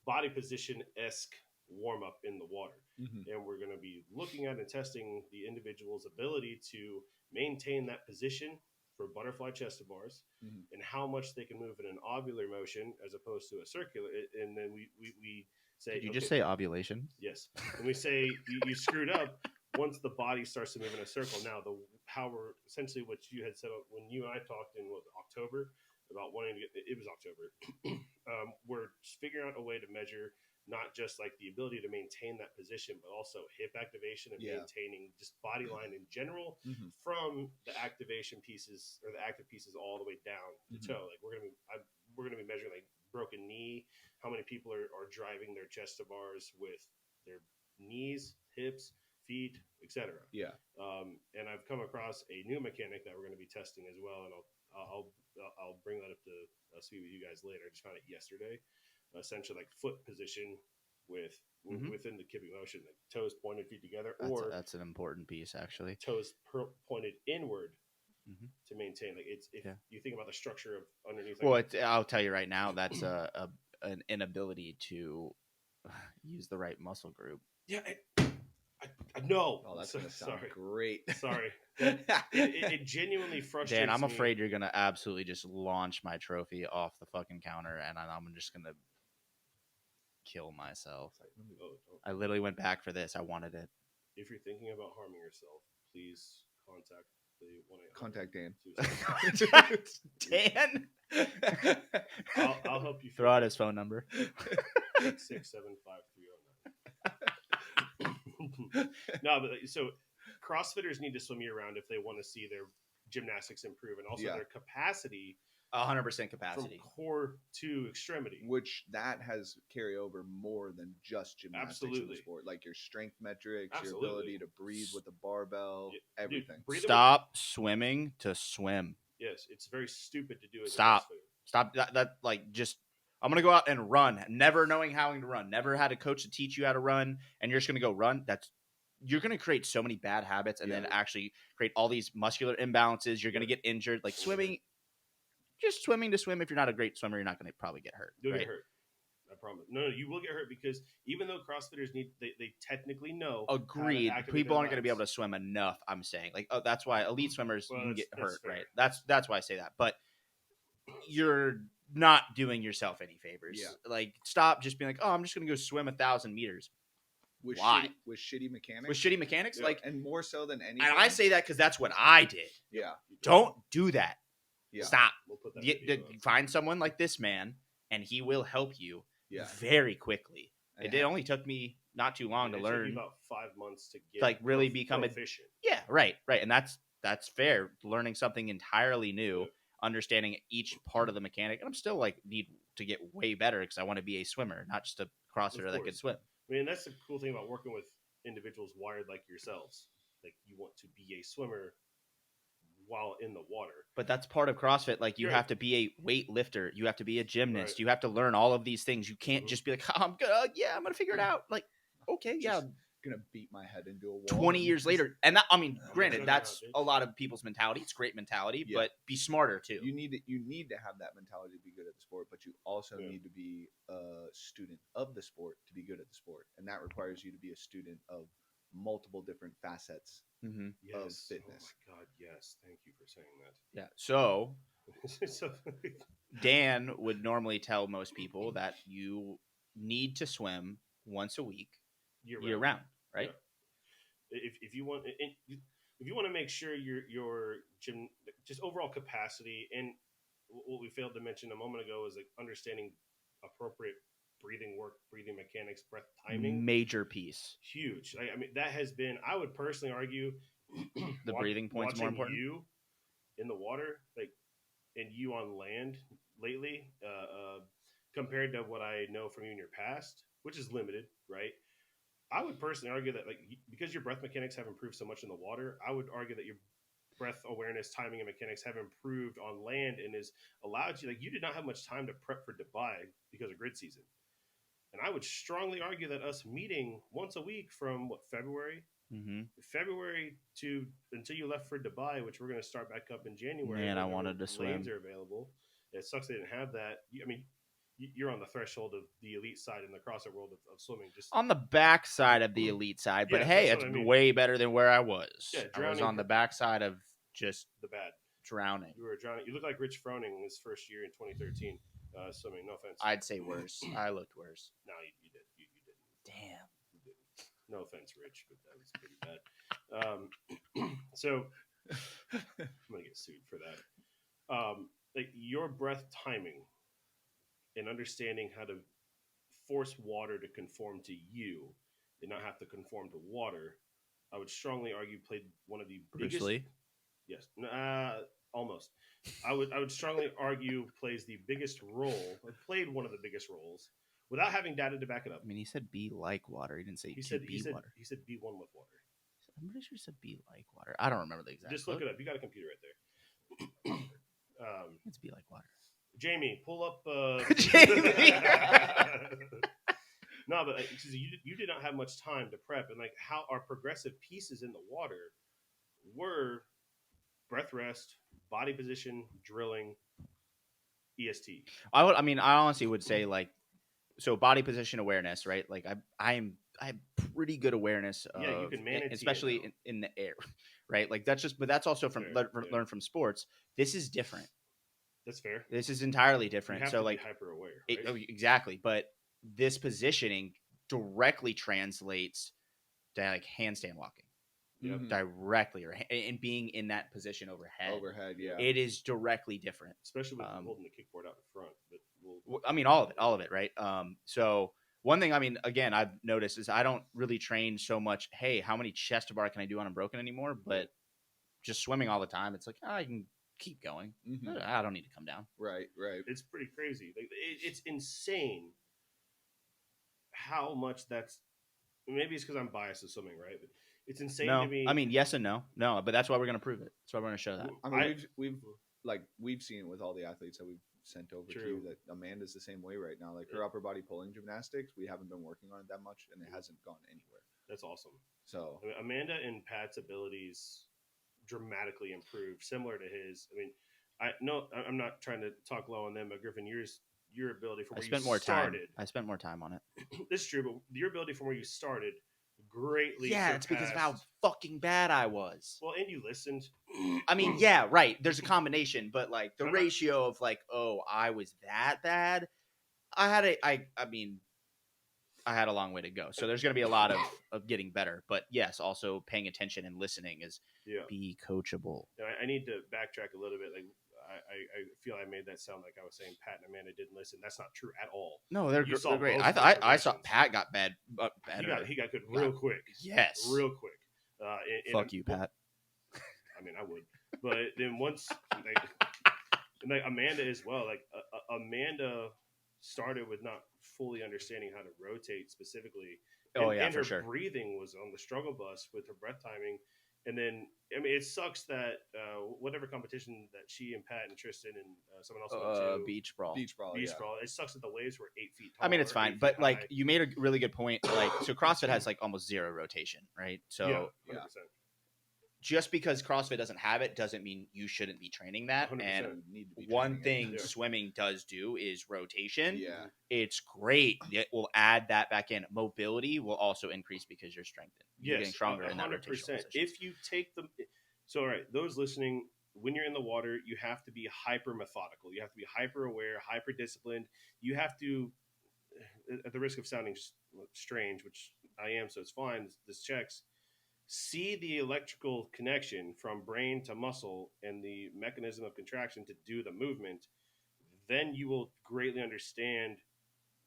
body position-esque warm-up in the water. And we're going to be looking at and testing the individual's ability to maintain that position for butterfly chest bars and how much they can move in an ovular motion as opposed to a circular. And then we say... Did you just say ovulation? Yes. And we say you screwed up. once the body starts to move in a circle, now how we're essentially what you had said when you and I talked in October about wanting to get it was October. We're figuring out a way to measure not just like the ability to maintain that position, but also hip activation and maintaining just body line in general from the activation pieces or the active pieces all the way down to toe. Like we're gonna be measuring like broken knee, how many people are driving their chest to bars with their knees, hips, feet, etc. Yeah. And I've come across a new mechanic that we're going to be testing as well, and I'll bring that up to speed with you guys later. I just found it yesterday. Essentially, like foot position within the kipping motion, like toes pointed, feet together, That's an important piece actually. Toes pointed inward to maintain. Like if you think about the structure of underneath. Like, I'll tell you right now, that's an inability to use the right muscle group. Yeah. I know. Oh, that's going to sound great. Sorry. It genuinely frustrates me. Dan, I'm afraid you're going to absolutely just launch my trophy off the fucking counter, and I'm just going to kill myself. I literally went back for this. I wanted it. If you're thinking about harming yourself, please contact Dan. Dan? I'll help you. Throw out his phone number. 675-309. No, but so CrossFitters need to swim year round if they want to see their gymnastics improve and also their capacity. 100% capacity from core to extremity, which that has carry over more than just gymnastics in the sport, like your strength metrics, your ability to breathe with the barbell, everything. Stop swimming to swim. Yes, it's very stupid to do. Stop that. Like, just I'm gonna go out and run, never knowing how to run, never had a coach to teach you how to run, and you're just gonna go run. You're gonna create so many bad habits, and then actually create all these muscular imbalances. You're gonna get injured. Like swimming. Just swimming to swim. If you're not a great swimmer, you're not going to probably get hurt. You'll get hurt. I promise. No, you will get hurt because even though CrossFitters they technically know. Agreed. People aren't going to be able to swim enough. I'm saying, like, that's why elite swimmers can get hurt, right? That's why I say that. But you're not doing yourself any favors. Yeah. Like, stop just being like, oh, I'm just going to go swim 1,000 meters. Why? With shitty mechanics? With shitty mechanics, like, and more so than anything. And I say that because that's what I did. Yeah. Don't do that. Yeah. Stop. We'll find someone like this man, and he will help you very quickly. It only took me not too long to learn. It took me about 5 months to get like really become efficient. Yeah, right, and that's fair. Learning something entirely new, understanding each part of the mechanic, and I'm still like need to get way better because I want to be a swimmer, not just a CrossFitter that can swim. I mean, that's the cool thing about working with individuals wired like yourselves. Like you want to be a swimmer while in the water. But that's part of CrossFit. Like you have to be a weightlifter. You have to be a gymnast. You have to learn all of these things. You can't just be like, oh, I'm going to figure it out. Like, okay, just going to beat my head into a wall. 20 years later. And that, I mean, granted, that's a lot of people's mentality. It's great mentality, but be smarter too. You need to have that mentality to be good at the sport, but you also need to be a student of the sport to be good at the sport. And that requires you to be a student of multiple different facets of fitness. Oh my God, yes. Thank you for saying that. Yeah. So Dan would normally tell most people that you need to swim once a week year round, right? Yeah. If you want to make sure your gym just overall capacity, and what we failed to mention a moment ago is like understanding appropriate breathing mechanics, breath timing. Major piece. Huge. I mean, that has been, I would personally argue the breathing point's more important. You in the water, like, and you on land lately, compared to what I know from you in your past, which is limited, right? I would personally argue that, like, because your breath mechanics have improved so much in the water, I would argue that your breath awareness, timing, and mechanics have improved on land and has allowed you, like, you did not have much time to prep for Dubai because of grid season. And I would strongly argue that us meeting once a week from February to until you left for Dubai, which we're going to start back up in January. Man, I wanted to swim. Lanes are available. It sucks they didn't have that. I mean, you're on the threshold of the elite side in the CrossFit world of swimming. Just on the back side of the elite side, but hey, it's way better than where I was. Yeah, I was on the back side of just the bad drowning. You were drowning. You look like Rich Froning in his first year in 2013 swimming. No offense. I'd say worse. I looked worse. No, you did. You didn't. Damn. You didn't. No offense, Rich, but that was pretty bad. So I'm gonna get sued for that. Like your breath timing and understanding how to force water to conform to you and not have to conform to water, I would strongly argue played one of the Bruce biggest. Lee. Yes, almost. I would strongly argue plays the biggest role. Played one of the biggest roles without having data to back it up. I mean, he said be like water. He didn't say He to said be water. he said be one with water. I'm pretty sure he said be like water. I don't remember the exact. Just look it up. You got a computer right there. It's be like water. Jamie, pull up. Jamie. No, but you did not have much time to prep, and like how our progressive pieces in the water were breath rest, body position, drilling, EST. I honestly would say like, so body position awareness, right? Like I have pretty good awareness of, Yeah, you can manage, especially in the air, right? Like but that's also from learn from sports. This is different. That's fair. This is entirely different. You have so to like be hyper aware. Right? Exactly, but this positioning directly translates to like handstand walking. Yep. Directly, or and being in that position overhead. Yeah. It is directly different, especially with holding the kickboard out in front. But I mean, all of it, right? So one thing, I mean, again, I've noticed is I don't really train so much. Hey, how many chest to bar can I do unbroken anymore? But just swimming all the time, it's like I can keep going. Mm-hmm. I don't need to come down. Right. It's pretty crazy. Like, it's insane how much that's. Maybe it's because I'm biased with swimming, right? But it's insane to me. I mean, yes and no, but that's why we're going to prove it. That's why we're going to show that. I mean, we've seen it with all the athletes that we've sent over to you that Amanda's the same way right now. Like her upper body pulling gymnastics, we haven't been working on it that much, and it hasn't gone anywhere. That's awesome. So I mean, Amanda and Pat's abilities dramatically improved, similar to his. I mean, I'm not trying to talk low on them, but Griffin, your ability from where you started. I spent more time on it. This is true, but your ability from where you started greatly. Yeah, it's because of how fucking bad I was. Well, and you listened. I mean, yeah, right. There's a combination, but like the ratio of like, oh, I was that bad. I had a long way to go. So there's going to be a lot of getting better. But yes, also paying attention and listening is be coachable. I need to backtrack a little bit. Like I feel I made that sound like I was saying Pat and Amanda didn't listen. That's not true at all. No, they're great. I saw Pat got better. He got good real quick. Yes. Real quick. Fuck you, Pat. I mean, I would. But then once, like Amanda as well, like Amanda started with not fully understanding how to rotate specifically. And her breathing was on the struggle bus with her breath timing. And then, I mean, it sucks that whatever competition that she and Pat and Tristan and someone else went to, beach brawl. It sucks that the waves were 8 feet tall. I mean, it's fine, but like you made a really good point. Like, so CrossFit has like almost zero rotation, right? So 100%. Just because CrossFit doesn't have it doesn't mean you shouldn't be training that. 100%. And one thing swimming does do is rotation. Yeah. It's great. It will add that back in. Mobility will also increase because you're strengthened. You're getting stronger 100%. In that rotational position. If you take them, so all right, those listening, when you're in the water, you have to be hyper methodical. You have to be hyper aware, hyper disciplined. You have to, at the risk of sounding strange, which I am, so it's fine. This checks. See the electrical connection from brain to muscle and the mechanism of contraction to do the movement, then you will greatly understand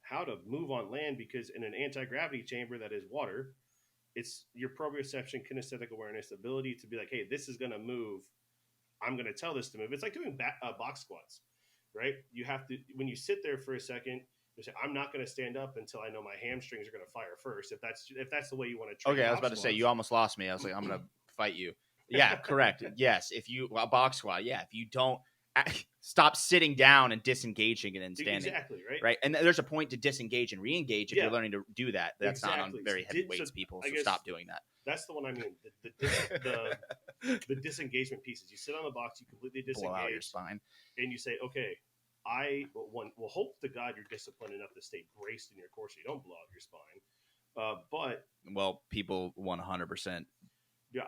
how to move on land, because in an anti-gravity chamber that is water, it's your proprioception, kinesthetic awareness, ability to be like, hey, this is going to move. I'm going to tell this to move. It's like doing box squats, right? You have to, when you sit there for a second, you say, I'm not going to stand up until I know my hamstrings are going to fire first. If that's the way you want to train. Okay, I was about to say, you almost lost me. I was like, I'm going to fight you. Yeah, correct. Yes, if you box squat, if you don't stop sitting down and disengaging and then standing. Exactly, right? Right, and there's a point to disengage and re-engage if you're learning to do that. That's not on very heavy weights, people. So stop doing that. That's the one I mean. The disengagement pieces. You sit on the box, you completely disengage, blow out your spine, and you say, okay. I will hope to God you're disciplined enough to stay braced in your core so you don't blow out your spine. But people 100%. Yeah,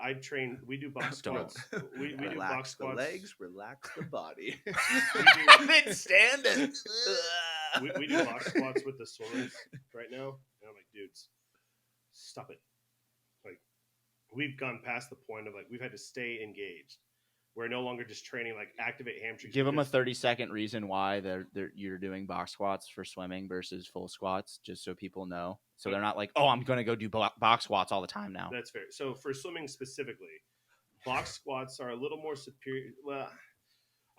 we do box squats. We do box squats. The legs, relax the body. Then stand it. we do box squats with the swimmers right now, and I'm like, dudes, stop it. Like, we've gone past the point of like we've had to stay engaged. We're no longer just training like activate hamstrings. Give them a 30-second reason why you're doing box squats for swimming versus full squats, just so people know. So they're not like, oh, I'm going to go do box squats all the time now. That's fair. So for swimming specifically, box squats are a little more superior. Well,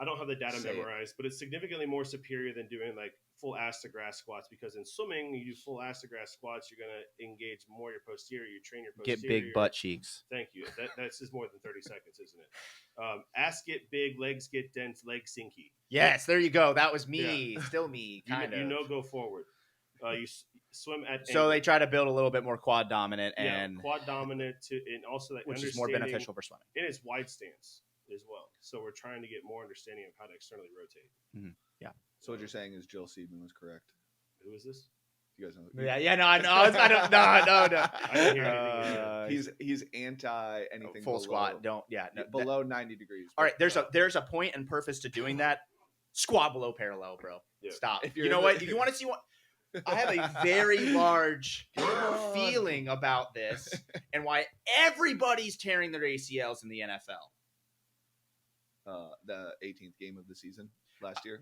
I don't have the data memorized, but it's significantly more superior than doing like full ass to grass squats, because in swimming, you do full ass to grass squats, you're going to engage more your posterior, you train your posterior. Get big butt cheeks. Thank you. That's just more than 30 seconds, isn't it? Ass get big, legs get dense, legs sinky. Yes, there you go. That was me. Yeah. Still me, kind of. You know, go forward. You swim at so angle. They try to build a little bit more quad dominant and quad dominant and also that which is more beneficial for swimming. And it's wide stance as well. So we're trying to get more understanding of how to externally rotate. Mm-hmm. Yeah. So what you're saying is Jill Seedman was correct. Who is this? You guys know? Yeah. No, I know. I don't. No. I didn't hear anything. He's anti anything full below, squat. Don't. Yeah. No, below 90 degrees. All right. There's a point and purpose to doing that. Squat below parallel, bro. Yeah. Stop. You know what? If you want to see what. I have a very large feeling about this and why everybody's tearing their ACLs in the NFL. The 18th game of the season last year.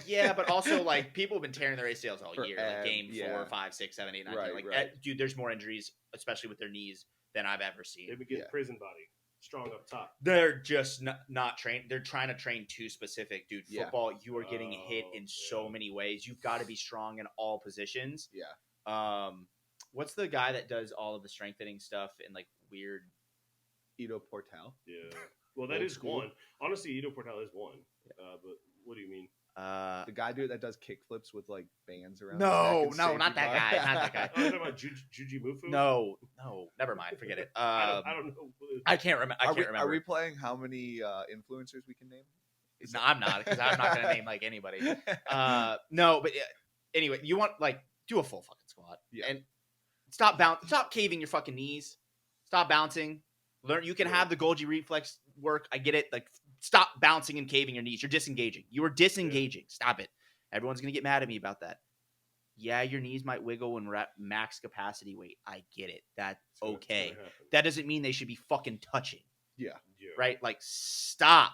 Yeah, but also like people have been tearing their ACLs all year. Like game 4, 5, 6, 7, 8, 9. Right. Dude, there's more injuries, especially with their knees, than I've ever seen. They would get prison body. Strong up top. They're just not trained. They're trying to train too specific, dude. Football, you are getting hit in so many ways. You've got to be strong in all positions. Yeah. What's the guy that does all of the strengthening stuff in like weird? Ido Portal. Yeah. Well, that is one. Honestly, Ido Portal is one. But what do you mean? The guy that does kick flips with like bands around. No, not that guy. Not that guy. Oh, you're talking about Juji Mufu? No, never mind. Forget it. I don't know. I can't remember. Are we playing how many influencers we can name? No, I'm not, because I'm not going to name like anybody. No, but anyway, you want like do a full fucking squat and stop caving your fucking knees. Stop bouncing. Learn. You can have the Golgi reflex work. I get it. Like. Stop bouncing and caving your knees. You're disengaging. You are disengaging. Yeah. Stop it. Everyone's going to get mad at me about that. Yeah, your knees might wiggle when we're at max capacity weight. I get it. That's okay. That doesn't mean they should be fucking touching. Yeah. Right? Like, stop.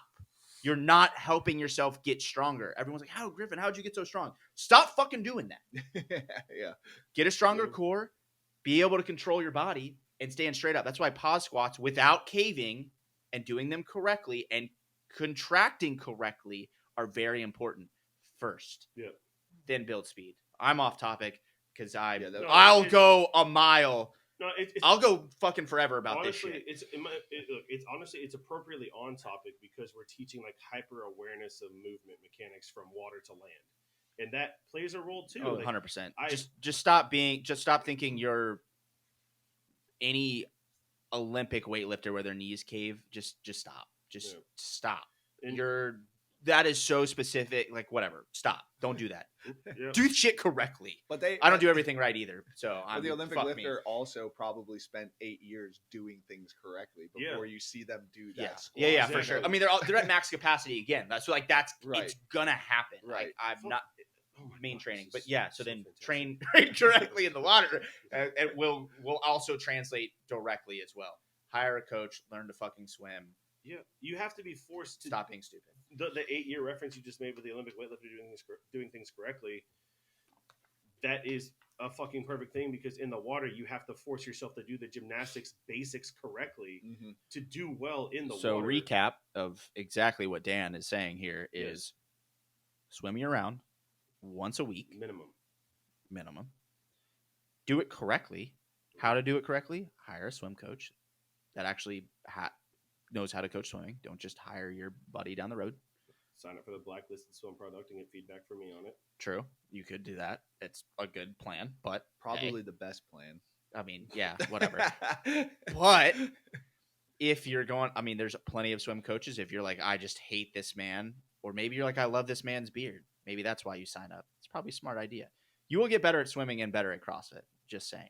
You're not helping yourself get stronger. Everyone's like, how, Griffin, how'd you get so strong? Stop fucking doing that. Yeah. Get a stronger core. Be able to control your body and stand straight up. That's why pause squats without caving and doing them correctly and contracting correctly are very important first. Yeah. Then build speed. I'm off topic because I'll go a mile. No, I'll go fucking forever about honestly, this shit. It's appropriately on topic because we're teaching like hyper awareness of movement mechanics from water to land, and that plays a role too. Oh, 100%. Just stop thinking you're any Olympic weightlifter where their knees cave. Just stop. Stop. That is so specific. Like, whatever. Stop. Don't do that. Yep. Do shit correctly. But I don't do everything right either. So the Olympic lifter also probably spent 8 years doing things correctly before you see them do that. Yeah, for sure. I mean, they're at max capacity again. That's right. It's gonna happen. Right. Like, I'm not main training, but yeah. So then train correctly in the water, and will also translate directly as well. Hire a coach. Learn to fucking swim. Yeah, you have to be forced to stop being stupid. The 8-year reference you just made with the Olympic weightlifter doing things correctly, that is a fucking perfect thing because in the water you have to force yourself to do the gymnastics basics correctly to do well in the water. So recap of exactly what Dan is saying here is swim year round once a week minimum. Do it correctly. How to do it correctly? Hire a swim coach that actually knows how to coach swimming. Don't just hire your buddy down the road. Sign up for the blacklisted swim product and get feedback from me on it. True. You could do that. It's a good plan, but probably the best plan. I mean, yeah, whatever. But if you're going, I mean, there's plenty of swim coaches. If you're like, I just hate this man, or maybe you're like, I love this man's beard. Maybe that's why you sign up. It's probably a smart idea. You will get better at swimming and better at CrossFit. Just saying.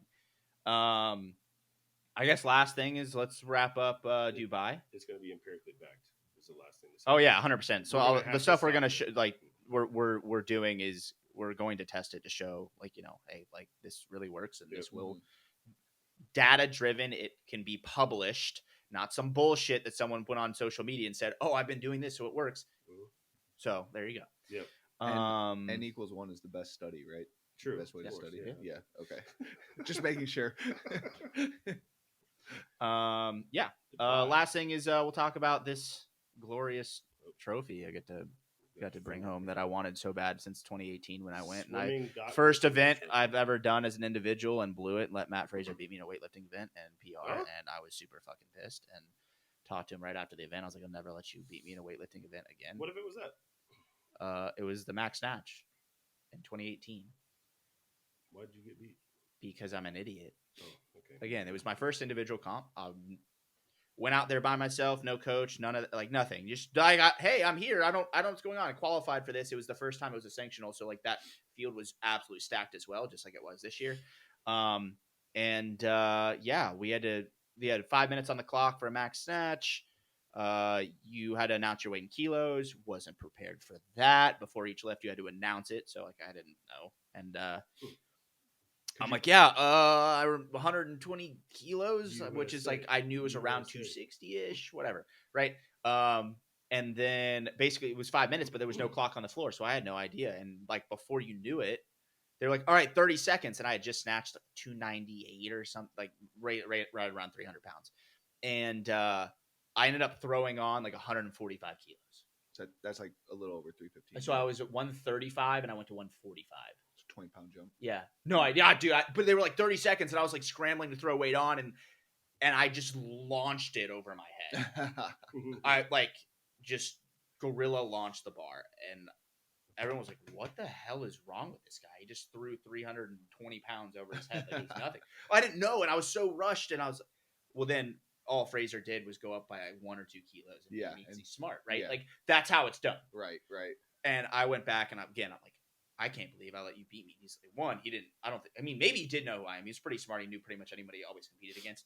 I guess last thing is let's wrap up Dubai. It's going to be empirically backed. Is the last thing to say. Oh yeah, 100%. So the stuff we're going to we're doing is we're going to test it to show like, hey, like this really works and this will data driven. It can be published, not some bullshit that someone put on social media and said, "Oh, I've been doing this, so it works." So there you go. Yep. N equals 1 is the best study, right? True. Best way to Of course, study. yeah. Yeah. Okay. Just making sure. Yeah. Last thing is we'll talk about this glorious trophy I got to bring home that I wanted so bad since 2018 when I went. Swimming And got first me to the event trophy. I've ever done as an individual and blew it and let Matt Fraser beat me in a weightlifting event and PR. Huh? And I was super fucking pissed and talked to him right after the event. I was like, I'll never let you beat me in a weightlifting event again. What if it was that? It was the max snatch in 2018 Why'd you get beat? because I'm an idiot. Oh, okay. Again, it was my first individual comp. Went out there by myself, no coach, none of like nothing. Just hey, I'm here. I don't know what's going on. I qualified for this. It was the first time it was a sanctional, so like that field was absolutely stacked as well, just like it was this year. Yeah, we had 5 minutes on the clock for a max snatch. You had to announce your weight in kilos. Wasn't prepared for that. Before each lift, you had to announce it. So like I didn't know. And I'm like, yeah, 120 kilos, which is like I knew it was around 260-ish, whatever, right? And then basically it was 5 minutes, but there was no clock on the floor, so I had no idea. And like before you knew it, they're like, all right, 30 seconds, and I had just snatched 298 or something, like right around 300 pounds, and I ended up throwing on like 145 kilos. So that's like a little over 315. So I was at 135, and I went to 145. 20-pound jump. Yeah. No idea, dude. But they were like 30 seconds, and I was like scrambling to throw weight on, and I just launched it over my head. I like just gorilla launched the bar, and everyone was like, "What the hell is wrong with this guy? He just threw 320 pounds over his head like it was nothing." I didn't know, and I was so rushed, and I was, well, then all Fraser did was go up by like 1 or 2 kilos. And Yeah, and he's smart, right? yeah. Like that's how it's done. Right. And I went back, and I'm like, I can't believe I let you beat me. He's like, one, he didn't. I don't think. I mean, maybe he did know who I am. He was pretty smart. He knew pretty much anybody he always competed against.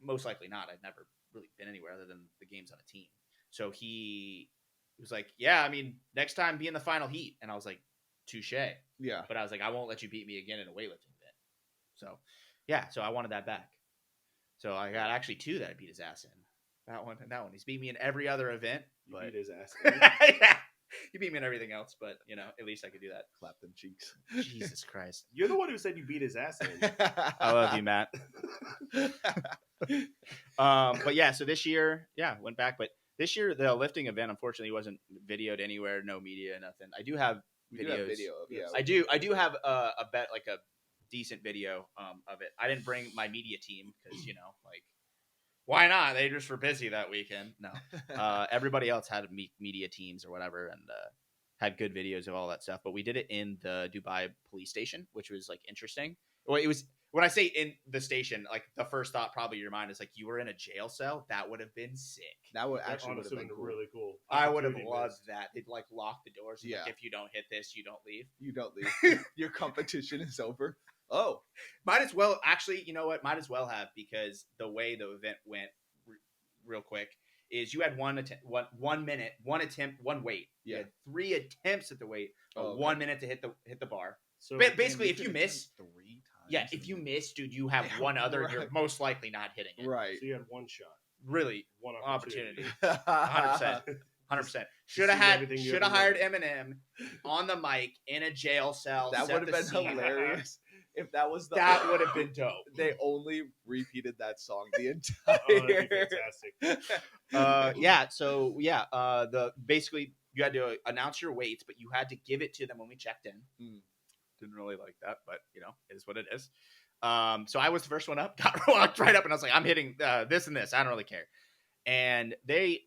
Most likely not. I'd never really been anywhere other than the games on a team. So he was like, yeah, I mean, next time be in the final heat. And I was like, touche. Yeah. But I was like, I won't let you beat me again in a weightlifting event. So, yeah. So I wanted that back. So I got actually 2 that I beat his ass in. That one and that one. He's beat me in every other event. You But beat his ass. yeah. He beat me in everything else, but at least I could do that. Clap them cheeks. Jesus Christ. You're the one who said you beat his ass in. I love you, Matt. But yeah, so this year, went back. But this year, the lifting event, unfortunately, wasn't videoed anywhere. No media, nothing. I do have We videos. do have video of it. I do have a decent video of it. I didn't bring my media team because like, why not? They just were busy that weekend. No, everybody else had media teams or whatever, and had good videos of all that stuff. But we did it in the Dubai police station, which was like interesting. Well, it was, when I say in the station, like the first thought probably in your mind is like you were in a jail cell. That would have been sick. That would That actually would honestly have been cool. really cool. I would have Opportunity loved missed. that. They'd like lock the doors. And Yeah. like, if you don't hit this, you don't leave. You don't leave. Your competition is over. Oh, Might as well, actually, you know what? Might as well have, because the way the event went real quick is you had one minute, one attempt, one weight. You Yeah. had 3 attempts at the weight, Oh, okay. 1 minute to hit the bar. So Basically, Man, if you could have miss, done 3 times. yeah, if you miss, dude, you have one other, and you're Right. most likely not hitting it. Right. So you had one shot, Really, one opportunity. opportunity. 100%. 100%. Should see have everything you should have ever hired Eminem on the mic in a jail cell. That set would have the been scene. hilarious if that was the. That would have been dope. They only repeated that song the Oh, that'd be entire. fantastic. The basically you had to announce your weights, but you had to give it to them when we checked in. Didn't really like that, but it is what it is. So I was the first one up, walked right up, and I was like, I'm hitting this and this. I don't really care. And they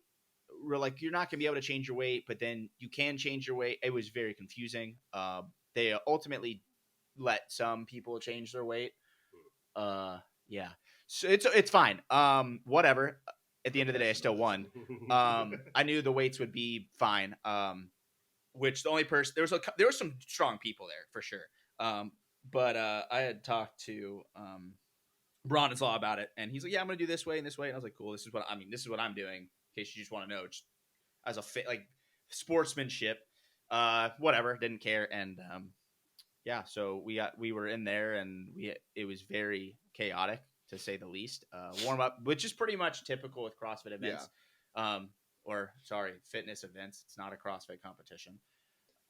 were like, you're not gonna be able to change your weight, but then you can change your weight. It was very confusing. They ultimately let some people change their weight. Yeah. So it's fine. Whatever. At the end of the day, I still won. I knew the weights would be fine. Which the only person there were some strong people there for sure. But I had talked to Bronislaw about it, and he's like, "Yeah, I'm gonna do this way and this way." And I was like, "Cool. This is what I'm doing." In case you just want to know, just as a like sportsmanship. Whatever. Didn't care. And so we were in there, and it was very chaotic. to say the least. Warm up, which is pretty much typical with CrossFit events. Fitness events. It's not a CrossFit competition.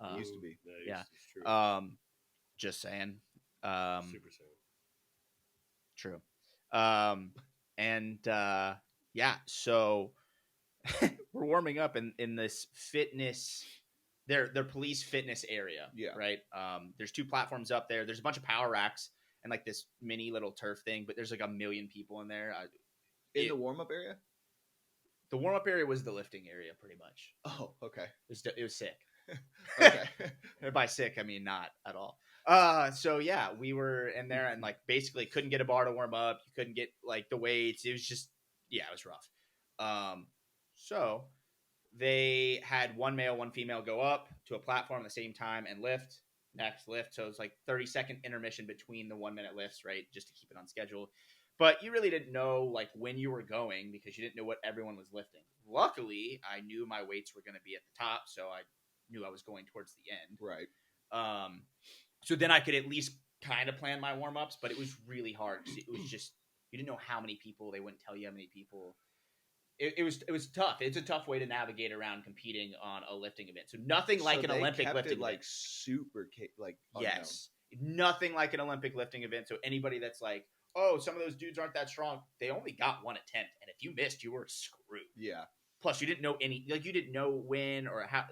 It used to be. Yeah. It's true. Just saying. Super saying. True. So we're warming up in this fitness, their police fitness area. Yeah. Right. There's 2 platforms up there. There's a bunch of power racks and like this mini little turf thing, but there's like 1 million people in there. In the warm up area? The warm up area was the lifting area, pretty much. Oh, okay. It was sick. Okay. And by sick, I mean not at all. So yeah, we were in there and like basically couldn't get a bar to warm up. You couldn't get like the weights. It was just, it was rough. So they had 1 male, 1 female go up to a platform at the same time and lift. Next lift. So it's like 30-second intermission between the 1-minute lifts, right? Just to keep it on schedule. But you really didn't know like when you were going because you didn't know what everyone was lifting. Luckily, I knew my weights were going to be at the top, so I knew I was going towards the end. Right. So then I could at least kind of plan my warm-ups, but it was really hard. It was just, you didn't know how many people. They wouldn't tell you how many people. It was tough. It's a tough way to navigate around competing on a lifting event. So nothing like an Olympic lifting like event. super like Yes. Nothing like an Olympic lifting event. So anybody that's like, oh, some of those dudes aren't that strong. They only got 1 attempt. And if you missed, you were screwed. Yeah. Plus you didn't know you didn't know when or how,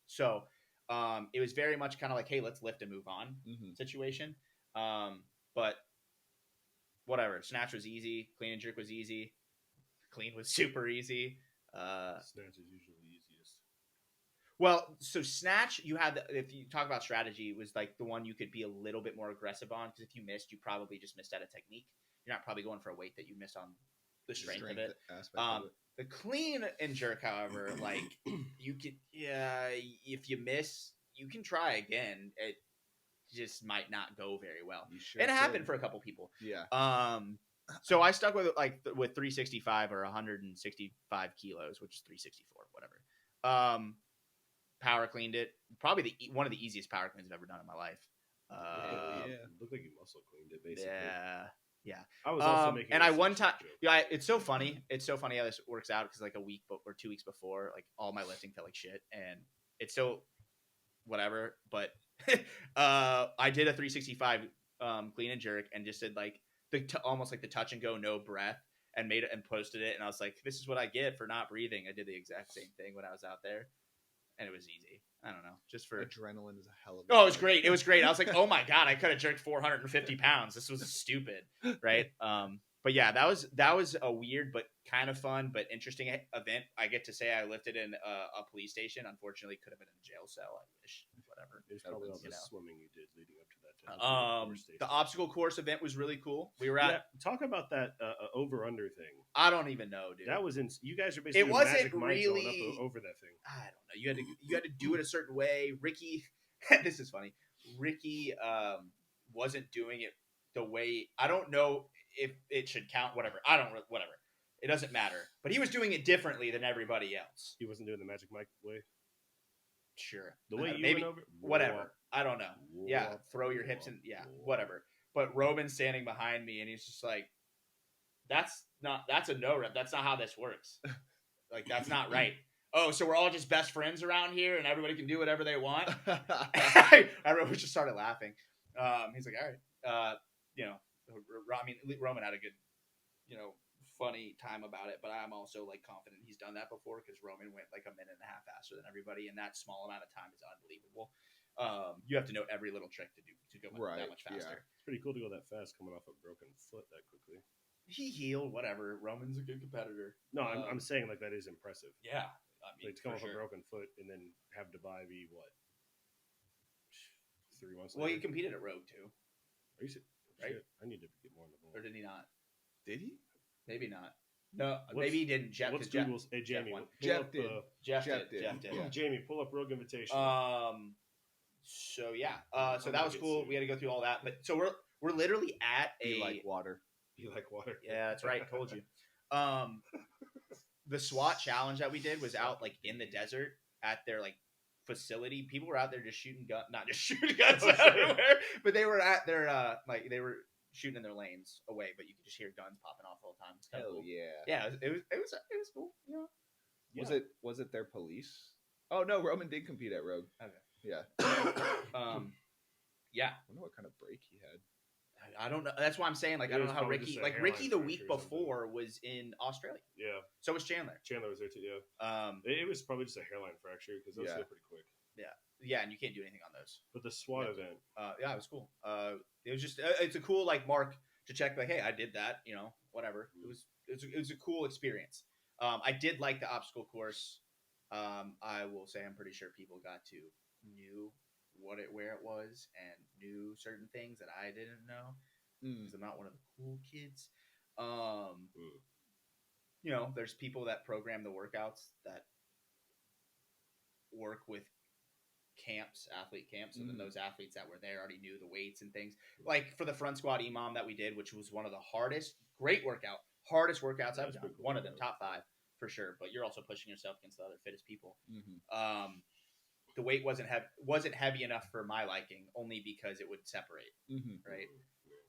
So it was very much kind of like, hey, let's lift and move on situation. But whatever. Snatch was easy. Clean and jerk was easy. Clean was super easy. Snatch is usually easiest. Well, so snatch, if you talk about strategy, it was like the one you could be a little bit more aggressive on because if you missed, you probably just missed out of technique. You're not probably going for a weight that you missed on the strength of it. Aspect of it. The clean and jerk, however, like you could, if you miss, you can try again. It just might not go very well. Sure and it happened for a couple people. Yeah. So I stuck with 365 or 165 kilos, which is 364, whatever. Power cleaned it. Probably one of the easiest power cleans I've ever done in my life. Looked like you muscle cleaned it, basically. Yeah. I was also making. And I one time, it's so funny. It's so funny how this works out because like a week or 2 weeks before, like all my lifting felt like shit, and it's so whatever. But I did a 365 clean and jerk, and just did like almost like the touch and go, no breath, and made it and posted it. And I was like, this is what I get for not breathing. I did the exact same thing when I was out there, and it was easy. I don't know, just for adrenaline is a hell of. Oh, it was great. It was great. I was like, oh my god, I could have jerked 450 pounds. This was stupid, right? But yeah, that was a weird but kind of fun but interesting event. I get to say I lifted in a police station. Unfortunately, could have been in a jail cell. I wish, whatever. There's probably all the swimming you did leading up to that. The obstacle course event was really cool. We were at talk about that over under thing. I don't even know, dude. That was you guys are basically it wasn't Magic Mike really going up over that thing. I don't know. You had to do it a certain way. Ricky, this is funny. Ricky wasn't doing it the way. I don't know if it should count. Whatever. Whatever. It doesn't matter. But he was doing it differently than everybody else. He wasn't doing the Magic Mike way. Sure. The way you maybe went over. whatever. I don't know. Yeah. Throw your hips in. Yeah. Whatever. But Roman's standing behind me, and he's just like, "That's a no rep. That's not how this works. Like that's not right." Oh, so we're all just best friends around here, and everybody can do whatever they want. Everyone just started laughing. He's like, "All right." I mean, Roman had a good, funny time about it, but I'm also like confident he's done that before because Roman went like a minute and a half faster than everybody, and that small amount of time is unbelievable. You have to know every little trick to go that much faster. Yeah. It's pretty cool to go that fast coming off a broken foot that quickly. He healed, whatever. Roman's a good competitor. No, I'm saying like that is impressive. Yeah, I mean, like to come off a broken foot and then have Dubai be what 3 months. Well, later? he competed at Rogue too. Are you right? Shit, I need to get more in the ball. Or did he not? Did he? Maybe not. No, maybe he didn't. Jeff. What's Google's? Hey, Jamie. Jeff did. Jeff did. Yeah. Jamie, pull up Rogue Invitation. So yeah. So that was cool. We had to go through all that, but so we're literally at a. You like water. You like water. Yeah, that's right. Told you. The SWAT challenge that we did was out like in the desert at their like facility. People were out there just shooting guns, not just shooting guns everywhere, but they were at their shooting in their lanes away, but you could just hear guns popping off all the time. It's kinda Hell cool. yeah. Yeah, it was cool. Yeah. Was it their police? Oh no, Roman did compete at Rogue. Okay. Yeah. Yeah. I wonder what kind of break he had. I don't know. That's why I'm saying, like, It I don't was know how probably Ricky, just a like, hairline Ricky the fracture week or something. before was in Australia. Yeah. So was Chandler. Chandler was there too. Yeah. It was probably just a hairline fracture because those heal pretty quick. Yeah, and you can't do anything on those. But the SWAT event. Yeah, it was cool. It was just it's a cool like mark to check like, hey, I did that, you know, whatever. It was a cool experience. I did like the obstacle course. I will say I'm pretty sure people knew where it was and knew certain things that I didn't know because I'm not one of the cool kids. You know, there's people that program the workouts that work with athlete camps, and then those athletes that were there already knew the weights and things. Like for the front squat EMOM that we did, which was one of the hardest workouts I've done. One of them, top 5 for sure. But you're also pushing yourself against the other fittest people. The weight wasn't heavy enough for my liking, only because it would separate, right?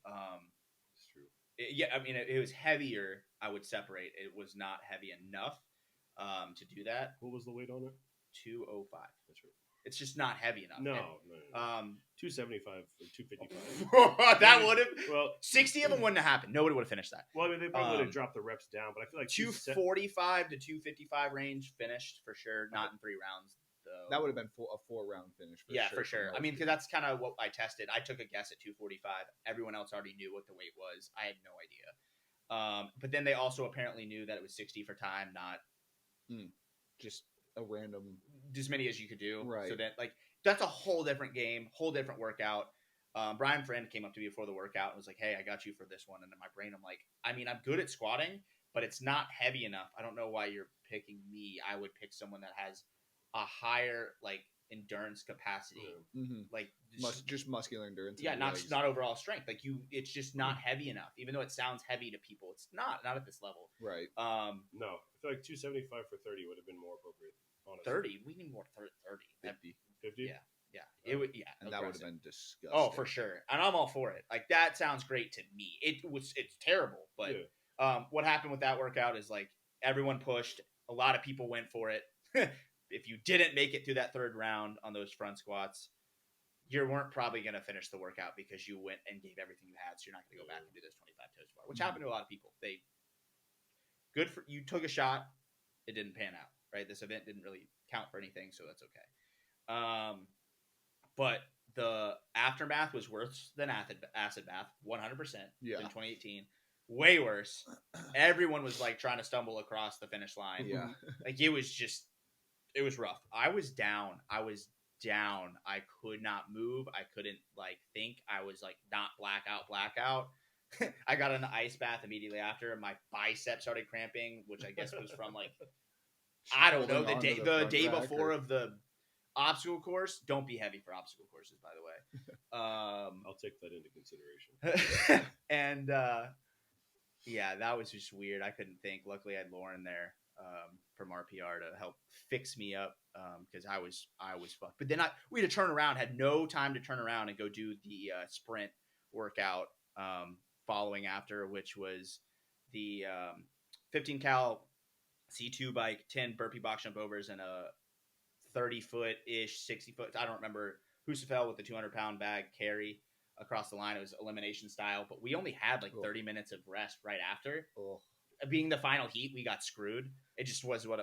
That's true. It was heavier. I would separate. It was not heavy enough to do that. What was the weight on it? 205. That's right. It's just not heavy enough. No. 275 or 255. That would have. Well, 60 of them wouldn't have happened. Nobody would have finished that. Well, I mean, they probably would have dropped the reps down, but I feel like 245 to 255 range finished for sure. Not in 3 rounds though. That would have been a 4-round finish. For sure. I mean, because that's kind of what I tested. I took a guess at 245. Everyone else already knew what the weight was. I had no idea. But then they also apparently knew that it was 60 for time, not just a random, as many as you could do. Right. So that that's a whole different game, whole different workout. Brian Friend came up to me before the workout and was like, "Hey, I got you for this one." And in my brain, I'm like, I mean, I'm good at squatting, but it's not heavy enough. I don't know why you're picking me. I would pick someone that has a higher endurance capacity, just muscular endurance. Yeah, not overall strength. It's just not heavy enough. Even though it sounds heavy to people, it's not at this level. Right. No, I feel like 275 for 30 would have been more appropriate. Honestly. 30. We need more 30. 50. Yeah. It would. Yeah, and that would have been disgusting. Oh, for sure. And I'm all for it. Like that sounds great to me. It's terrible, but what happened with that workout is everyone pushed. A lot of people went for it. If you didn't make it through that 3rd round on those front squats, you weren't probably going to finish the workout because you went and gave everything you had. So you're not going to go back and do this 25 toes bar, which happened to a lot of people. You took a shot. It didn't pan out, right? This event didn't really count for anything, so that's okay. But the aftermath was worse than acid bath, 100% in 2018. Way worse. Everyone was trying to stumble across the finish line. Yeah. It was rough. I was down. I could not move. I couldn't think. I was not blackout. I got in the ice bath immediately after. My biceps started cramping, which I guess was from I don't know, the day before of the obstacle course. Don't be heavy for obstacle courses, by the way. I'll take that into consideration. And yeah, that was just weird. I couldn't think. Luckily, I had Lauren there from RPR to help fix me up because I was fucked. But then we had to turn around. Had no time to turn around and go do the sprint workout following after, which was the 15 cal C2 bike, 10 burpee box jump overs, and a 30-foot-ish, 60-foot. I don't remember Husafel with the 200-pound bag carry across the line. It was elimination style, but we only had 30 minutes of rest right after. Being the final heat, we got screwed. It just was what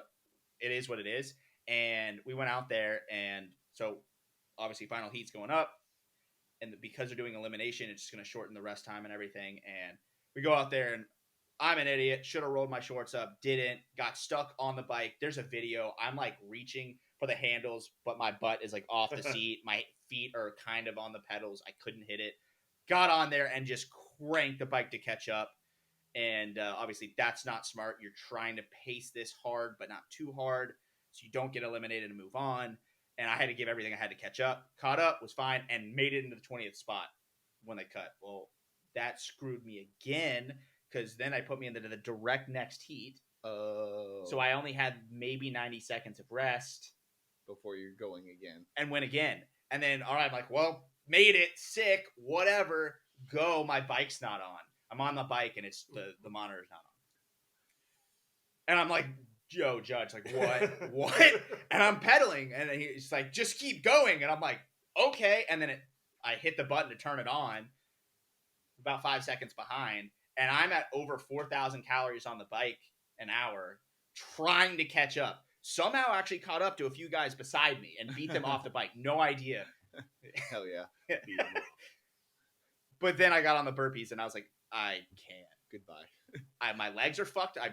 it is. And we went out there, and so obviously final heat's going up, and because they're doing elimination, it's just going to shorten the rest time and everything. And we go out there, and I'm an idiot. Should have rolled my shorts up. Didn't. Got stuck on the bike. There's a video. I'm reaching for the handles, but my butt is off the seat. My feet are kind of on the pedals. I couldn't hit it. Got on there and just cranked the bike to catch up. And obviously that's not smart. You're trying to pace this hard, but not too hard, so you don't get eliminated and move on. And I had to give everything I had to catch up. Caught up, was fine, and made it into the 20th spot when they cut. Well, that screwed me again because then I put me into the direct next heat. So I only had maybe 90 seconds of rest before you're going again. And went again. And then, all right, I'm well, made it, sick, whatever. go, my bike's not on. I'm on the bike and it's the monitor's not on. And I'm like, yo, Judge, like, what? What? And I'm pedaling, and he's like, just keep going. And I'm like, okay. And then I hit the button to turn it on, about 5 seconds behind, and I'm at over 4,000 calories on the bike an hour, trying to catch up. Somehow actually caught up to a few guys beside me and beat them off the bike. No idea. Hell yeah. But then I got on the burpees, and I was like, I can't. Goodbye. My legs are fucked. I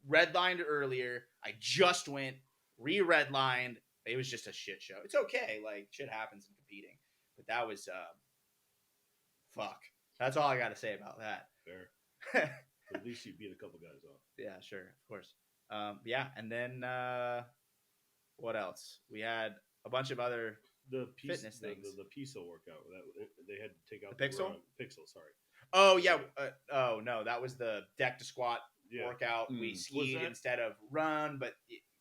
redlined earlier. I just went, re-redlined. It was just a shit show. It's okay. Like, shit happens in competing. But that was, fuck. That's all I got to say about that. Fair. At least you beat a couple guys off. Yeah, sure. Of course. Yeah. And then, what else? We had a bunch of other fitness things. The Pixel workout. They had to take out the Pixel? Pixel, sorry. Oh, yeah. Oh, no. That was the deck to squat workout. We Was skied that- instead of run, but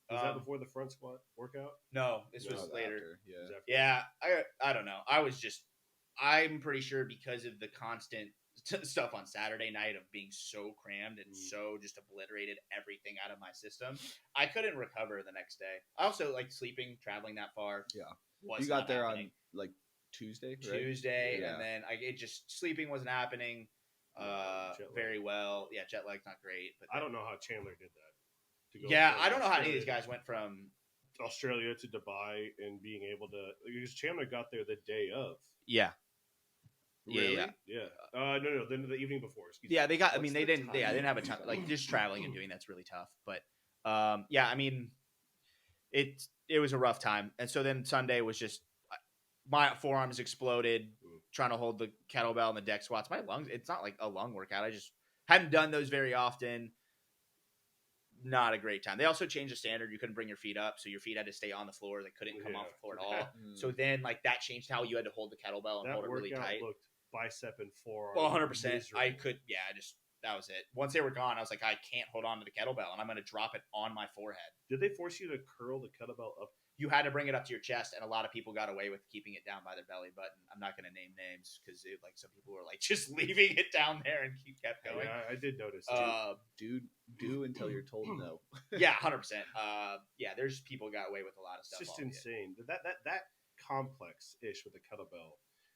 Was that before the front squat workout? no, this No, was later. after, yeah. Was that- Yeah, I don't know. I'm pretty sure because of the constant stuff on Saturday night of being so crammed and so just obliterated everything out of my system, I couldn't recover the next day. I also like sleeping, traveling that far. Yeah. was You got not there happening. on like Tuesday, right? Tuesday, Yeah. and then sleeping wasn't happening Jet lag. very well. Yeah, jet lag's not great. But I don't know how Chandler did that. To go Yeah, from I don't know how any of these Australia- guys went from. Australia to Dubai and being able to, because Chandler got there the day of. Yeah. Really? Yeah. Yeah. No, the evening before. Excuse Yeah, me. they got. I What's mean, the they didn't. Yeah, time they didn't have a ton. difference? Like just traveling and doing that's really tough. But yeah, I mean, it was a rough time. And so then Sunday was just my forearms exploded trying to hold the kettlebell and the deck squats. My lungs. It's not like a lung workout. I just hadn't done those very often. Not a great time. They also changed the standard. You couldn't bring your feet up, so your feet had to stay on the floor. They couldn't come off the floor at all. So then, like that changed how you had to hold the kettlebell and that hold it really workout tight. looked bicep and forearm. Well, 100%. miserable. I could, yeah, that was it. Once they were gone, I was like, I can't hold on to the kettlebell, and I'm going to drop it on my forehead. Did they force you to curl the kettlebell up? You had to bring it up to your chest, and a lot of people got away with keeping it down by their belly button. I'm not going to name names because like some people were like just leaving it down there and kept going. Yeah, I did notice. Dude, do until you're told no. Yeah, 100%. Yeah, there's people got away with a lot of It's stuff. just albeit. insane. That complex ish with the kettlebell.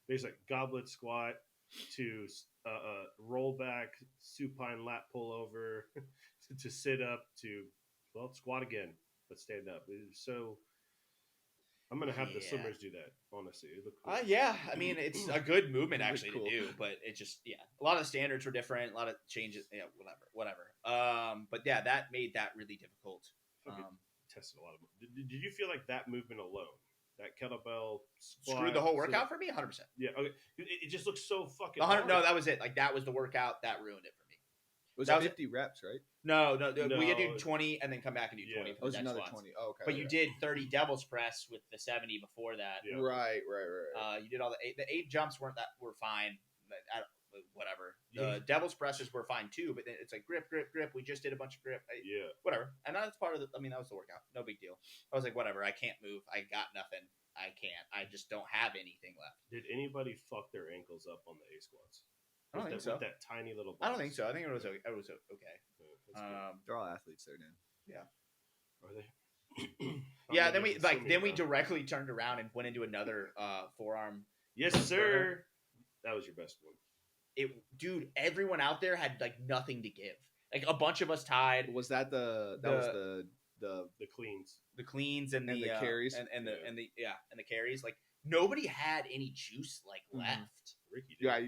There's like goblet squat to roll back, supine lat pull over, to sit up to squat again, but stand up. So I'm gonna have the Yeah. swimmers do that. Honestly, it looked cool. Yeah, I mean it's a good movement It was actually cool. to do, but it just a lot of the standards were different, a lot of changes, whatever. But yeah, that made that really difficult. Fucking tested a lot of. Did you feel like that movement alone, that kettlebell squat, Screwed the whole workout for me, 100%. Yeah, okay. It just looks so fucking. 100, hard. no, that was it. Like that was the workout that ruined it for me. It was That was 50 reps, right? No, we could do No. 20 and then come back and do 20 Yeah. for Oh, it was the deck another squats. 20. Oh, okay. But you did 30 devil's press with the 70 before that. Yeah. Right. You did all the eight jumps were fine. But whatever. Yeah. The devil's presses were fine too, but then it's like grip. We just did a bunch of grip. Yeah. Whatever. And that's part of the. I mean, that was the workout. No big deal. I was like, whatever. I can't move. I got nothing. I can't. I just don't have anything left. Did anybody fuck their ankles up on the A squats? I don't think so. With that tiny little. I don't think box? so. I think it was okay. Yeah, that's good. They're all athletes there, Dan. Are they? Yeah. I'm Then we gonna get then we swimming now. directly turned around and went into another forearm. Yes, sir. That was your best one. Dude, everyone out there had like nothing to give. Like a bunch of us tied. Was that the cleans. The cleans and And the carries? and the carries. Like nobody had any juice like Mhm. left. Ricky did. yeah?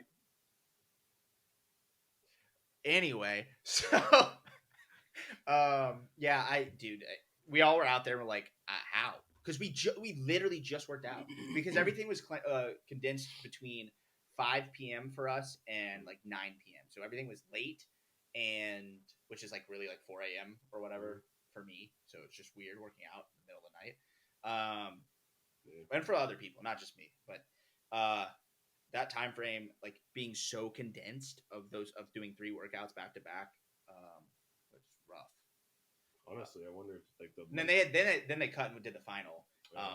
Anyway, so we all were out there. We're like, how? Because we literally just worked out because everything was condensed between 5 p.m. for us and like 9 p.m. So everything was late, and which is like really like 4 a.m. or whatever for me. So it's just weird working out in the middle of the night. And for other people, not just me, but that time frame, like being so condensed of doing 3 workouts back to back, was rough. Honestly, I wonder if like the. And then they cut and did the final,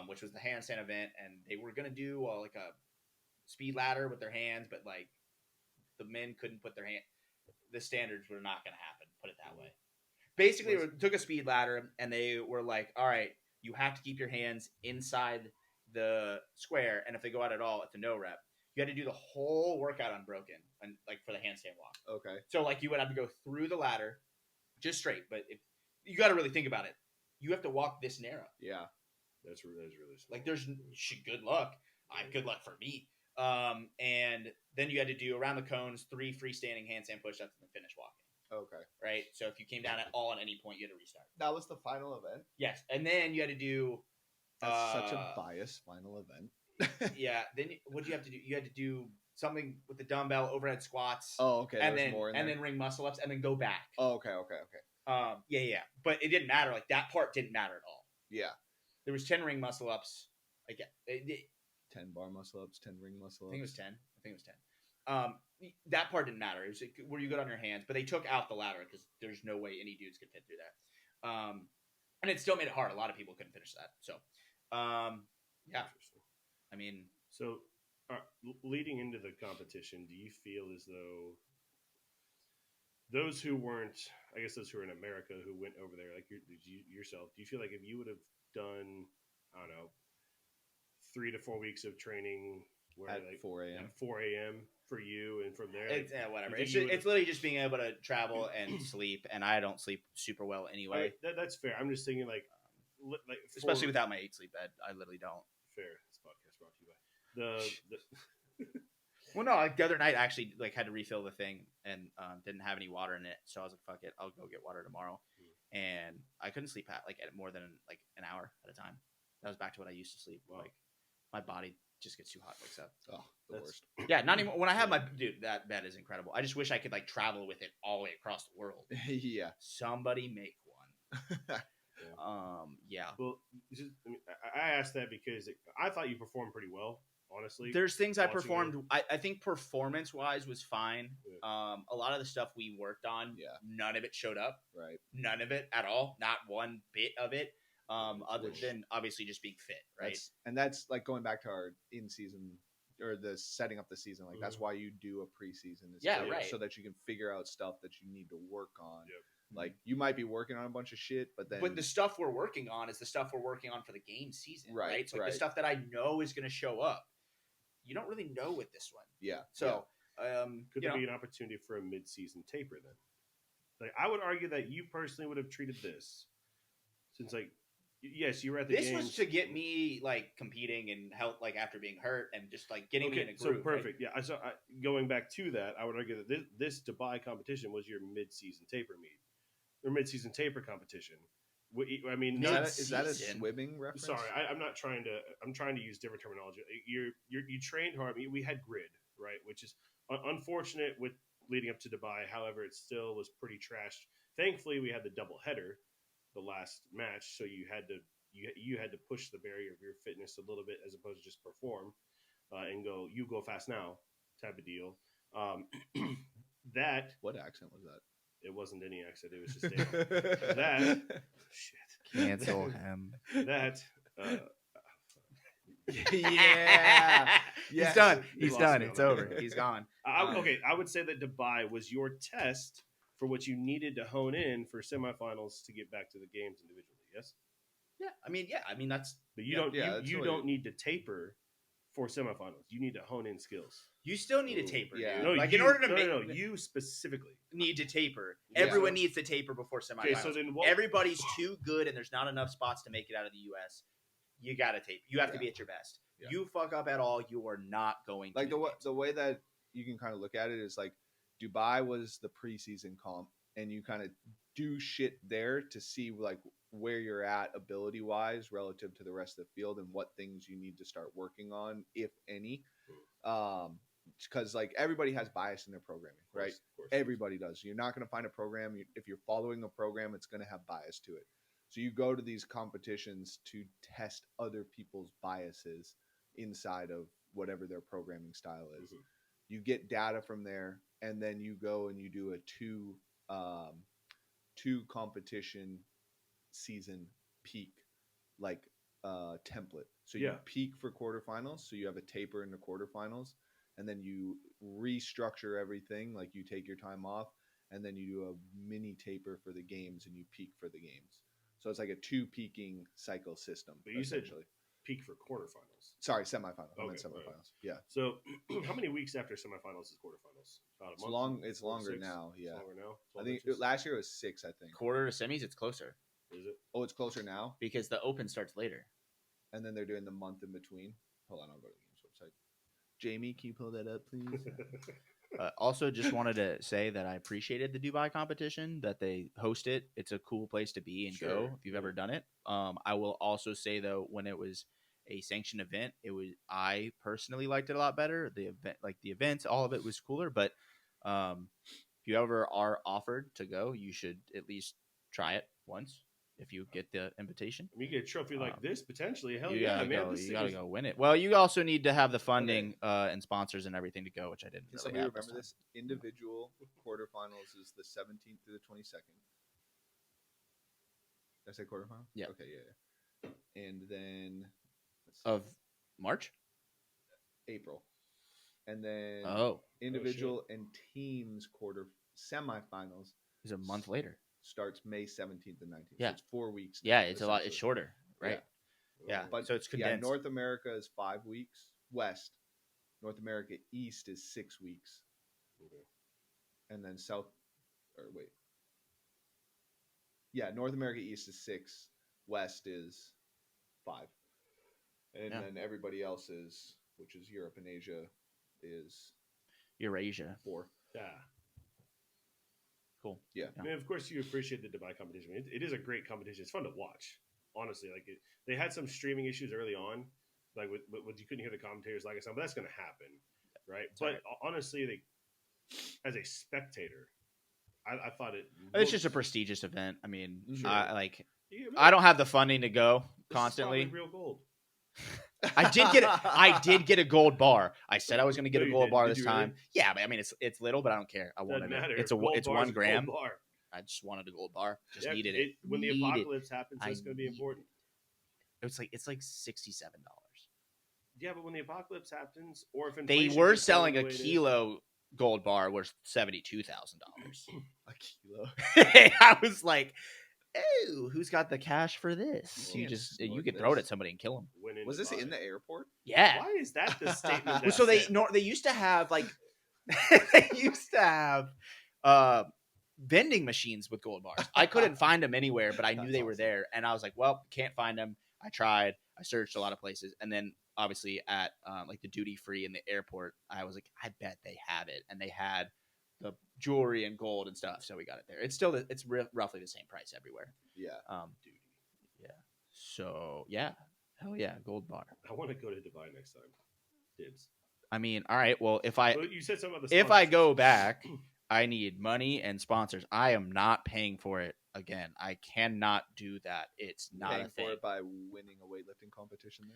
which was the handstand event, and they were gonna do like a speed ladder with their hands, but like the men couldn't put their hand. The standards were not going to happen. Put it that way. Basically, it took a speed ladder, and they were like, "All right, you have to keep your hands inside the square, and if they go out at all, it's a no rep. You had to do the whole workout unbroken, and like for the handstand walk. Okay. So like you would have to go through the ladder, just straight. But if you got to really think about it, you have to walk this narrow. Yeah. That's really small. Like there's good luck. Good luck for me. And then you had to do around the cones 3 freestanding handstand push-ups and then finish walking. Okay. Right. So if you came down at all at any point, you had to restart. That was the final event. Yes, and then you had to do. That's such a biased final event. Yeah. Then what did you have to do? You had to do something with the dumbbell overhead squats. Oh, okay. And then ring muscle ups and then go back. Oh, okay. Yeah. But it didn't matter. Like that part didn't matter at all. Yeah. There was 10 ring muscle ups. Like 10 bar muscle ups, 10 ring muscle ups. I think it was 10. That part didn't matter. It was where you good on your hands, but they took out the ladder because there's no way any dudes could fit through that. And it still made it hard. A lot of people couldn't finish that. So, yeah. I mean, so leading into the competition, do you feel as though those who weren't, I guess those who are in America who went over there, like yourself, do you feel like if you would have done, I don't know, 3 to 4 weeks of training where at like 4 a.m. At 4 a.m. for you, and from there, it's, whatever. It's literally just being able to travel and sleep, and I don't sleep super well anyway. That's fair. I'm just thinking like especially without my 8-sleep bed, I literally don't. Fair. This podcast brought to you by the Well, no, like the other night I actually like had to refill the thing and didn't have any water in it, so I was like, "Fuck it, I'll go get water tomorrow." And I couldn't sleep at more than like an hour at a time. That was back to what I used to sleep. Wow. Like my body just gets too hot, wakes up. Oh, the worst. Yeah, not even when I have my dude. That bed is incredible. I just wish I could like travel with it all the way across the world. Yeah. Somebody make one. Yeah. Well, I asked that because I thought you performed pretty well. Honestly, there's things I performed. I think performance wise was fine. Yeah. A lot of the stuff we worked on, none of it showed up. Right. None of it at all. Not one bit of it. Other than obviously just being fit, right? That's like going back to our in-season or the setting up the season. Like that's why you do a preseason, right? So that you can figure out stuff that you need to work on. Yep. Like you might be working on a bunch of shit, but the stuff we're working on is the stuff we're working on for the game season, right? So right. The stuff that I know is going to show up, you don't really know with this one. Yeah. So could there be an opportunity for a mid-season taper then? Like I would argue that you personally would have treated this since like. Yes, you were at the games. This was to get me like competing and help like after being hurt and just like getting me in a groove. So perfect. Right? Yeah. So going back to that, I would argue that this Dubai competition was your mid-season taper meet or mid-season taper competition. I mean, is that a swimming reference? Sorry, I'm not trying to. I'm trying to use different terminology. You trained hard. I mean, we had grid, right, which is unfortunate with leading up to Dubai. However, it still was pretty trashed. Thankfully, we had the double header. The last match, so you had to push the barrier of your fitness a little bit as opposed to just perform and go fast now type of deal. That what accent was that? It wasn't any accent. It was just that shit. Cancel him. That yeah. He's done. He's done. It's over. He's gone. Okay, I would say that Dubai was your test for what you needed to hone in for semifinals to get back to the games individually. Yes. Yeah. I mean that's. But you don't need to taper for semifinals. You need to hone in skills. You still need to taper. Yeah. Dude. No, like in order to make you specifically need to taper. Yeah. Everyone needs to taper before semifinals. Okay, so then everybody's too good, and there's not enough spots to make it out of the U.S. You got to taper. You have to be at your best. Yeah. You fuck up at all, you are not going. Like the way that you can kind of look at it is like. Dubai was the preseason comp, and you kind of do shit there to see like where you're at ability wise relative to the rest of the field and what things you need to start working on, if any. Because like everybody has bias in their programming, right? Of course. Everybody does. You're not going to find a program. If you're following a program, it's going to have bias to it. So you go to these competitions to test other people's biases inside of whatever their programming style is. Mm-hmm. You get data from there, and then you go and you do a two competition season peak template. So you peak for quarterfinals, so you have a taper in the quarterfinals, and then you restructure everything. Like you take your time off, and then you do a mini taper for the games, and you peak for the games. So it's like a 2 peaking cycle system. But you said essentially. peak for quarterfinals. Sorry, semifinals. I meant Okay, semifinals. right. Yeah. So how many weeks after semifinals is quarterfinals? About a It's month? long. It's 4 to longer 6? now. It's Yeah. longer now. I 12 think inches? last year was 6. I think. Quarter to semis, it's closer Is it? Oh, it's closer now, because the Open starts later. and then they're doing the month in between. Hold on, I'll go to the games website. Jamie, can you pull that up, please? Also, just wanted to say that I appreciated the Dubai competition, that they host it. It's a cool place to be and Sure, go if you've yeah. ever done it. I will also say, though, when it was a sanctioned event, I personally liked it a lot better. The events, all of it was cooler. But if you ever are offered to go, you should at least try it once if you get the invitation. I mean, you get a trophy like this potentially. Hell you yeah, gotta man! go. This You thing gotta is- go win it. Well, you also need to have the funding and sponsors and everything to go, which I didn't Can really somebody have. remember this? Individual quarterfinals is the 17th to the 22nd. Did I say quarterfinal? Yeah. Okay, yeah. And then let's see, Of March. April. And then Oh, individual and teams semifinals it's a month later. starts May 17th and 19th. Yeah. So it's 4 weeks. Yeah, now, it's a lot. It's essentially. shorter, right? Yeah, But so it's yeah, condensed. North America is 5 weeks. West. North America East is 6 weeks. Okay. And then Yeah, North America East is 6. West is 5. And Yeah. then everybody else is, which is Europe and Asia, is Eurasia. 4. Yeah. Cool. Yeah. I mean, of course, you appreciate the Dubai competition. It is a great competition. It's fun to watch. Honestly, they had some streaming issues early on, like with you couldn't hear the commentators like I said, but that's going to happen, right? But honestly, as a spectator, I thought It's just a prestigious event. I mean, Sure. I don't have the funding to go constantly. Real gold. I did get a gold bar. I said I was going to get No, a you gold did. bar Did this you really? time. Yeah, but I mean, it's little, but I don't care. I Doesn't wanted matter. it. It's Gold it's bar's 1 a gram. gold bar. I just wanted a gold bar. Just Yeah, needed it. When the Needed it. apocalypse happens, that's going to be important. It's like $67. Yeah, but when the apocalypse happens, or if They inflation were keeps going selling the a way it is- kilo gold bar worth $72,000. A kilo. I was like, "Oh, who's got the cash for this?" You You can't just you snort could throw it this. at somebody and kill them. went into Was this Dubai. in the airport? Yeah. Why is that the statement? Well, That's so they said? they used to have like they used to have vending machines with gold bars. I couldn't find them anywhere, but I knew That's they were awesome. there, and I was like, "Well, can't find them." I tried. I searched a lot of places, and then obviously at like the duty free in the airport, I was like, "I bet they have it," and they had the jewelry and gold and stuff, so we got it there. It's still roughly the same price everywhere. Yeah. Duty. Yeah. So yeah, hell yeah, gold bar. I want to go to Dubai next time. Dibs. I mean, all right. Well, if You said something about the I sponsorships. go back, I need money and sponsors. I am not paying for it again. I cannot do that. It's not Paying a thing. for it by winning a weightlifting competition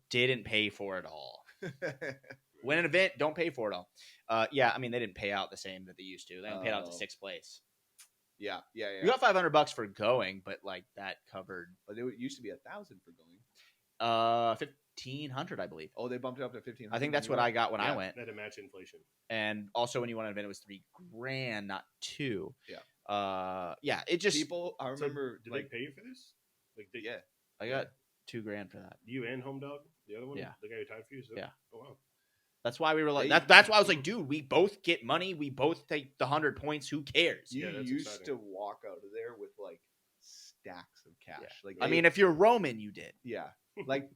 Didn't pay for it all. there. Win an event, don't pay for it all. Yeah, I mean they didn't pay out the same that they used to. They only paid out to Oh. 6th place. yeah. We got $500 for going, but like that covered But it used to be 1,000 for going. 1,500, I believe. Oh, they bumped it up to 1,500. I think that's what I got when I Yeah. went. That to match inflation. And also when you won an event, it was $3 grand, not 2. Yeah. Yeah. It just People, I So, remember, did like, they pay you for this? Like, yeah. I got $2 grand for that. You and Home Dog, the other one, Yeah. the guy who tied for you. So, Yeah. Oh wow. That's why we were like They- that's why I was like, dude, we both get money, we both take the 100 points. Who cares? You Yeah, that's used exciting. to walk out of there with, like, stacks of cash. Yeah. Like, I mean, if you're Roman, you did. yeah. Like,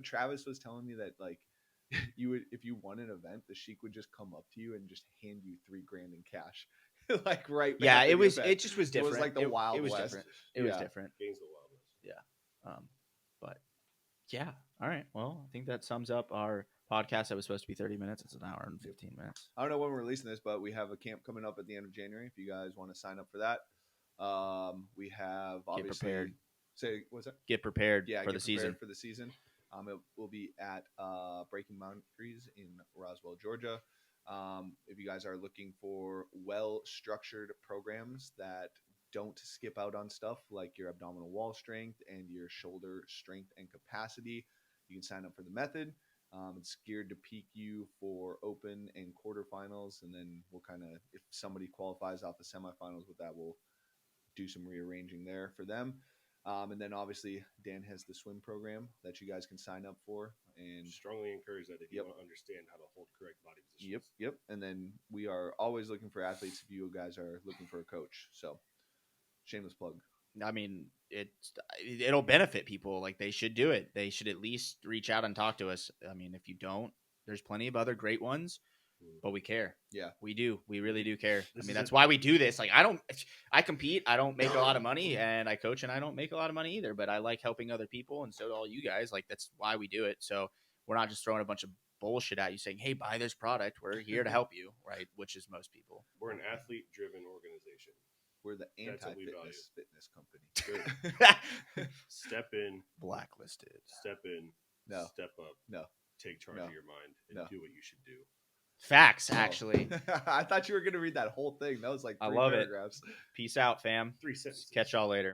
Travis was telling me that, like, if you won an event, the Sheik would just come up to you and just hand you $3 grand in cash. Like, right. Yeah, after it the was. event. It just was It different. was like the Wild It was West. different. It was Yeah. different. Gains the wildness. But yeah. All right. Well, I think that sums up our podcast. That was supposed to be 30 minutes. It's an hour and 15 minutes. I don't know when we're releasing this, but we have a camp coming up at the end of January. If you guys want to sign up for that, we have obviously prepared. Say what's that? Get prepared Yeah, for get the prepared season. For the season, it will be at Breaking Boundaries in Roswell, Georgia. If you guys are looking for well-structured programs that don't skip out on stuff like your abdominal wall strength and your shoulder strength and capacity, you can sign up for the method. It's geared to peak you for open and quarterfinals, and then we'll kind of, if somebody qualifies off the semifinals with that, we'll do some rearranging there for them. And then obviously Dan has the swim program that you guys can sign up for. And Strongly encourage that if you want to understand how to hold correct body positions. Yep. And then we are always looking for athletes if you guys are looking for a coach. So shameless plug. I mean, it'll benefit people. Like, they should do it. They should at least reach out and talk to us. I mean, if you don't, there's plenty of other great ones, but we care. Yeah, we do. We really do care. I mean, that's why we do this. Like, I compete. I don't make a lot of money, and I coach, and I don't make a lot of money either, but I like helping other people, and so do all you guys. Like, that's why we do it. So we're not just throwing a bunch of bullshit at you saying, hey, buy this product. We're here to help you, right? Which is most people. We're an athlete-driven organization. We're the anti-fitness company. Good. Step in. Blacklisted. Step in. No. Step up. No. Take charge of your mind and do what you should do. Facts, actually. I thought you were going to read that whole thing. That was like 3 paragraphs. Peace out, fam. 3 sentences. Catch y'all later.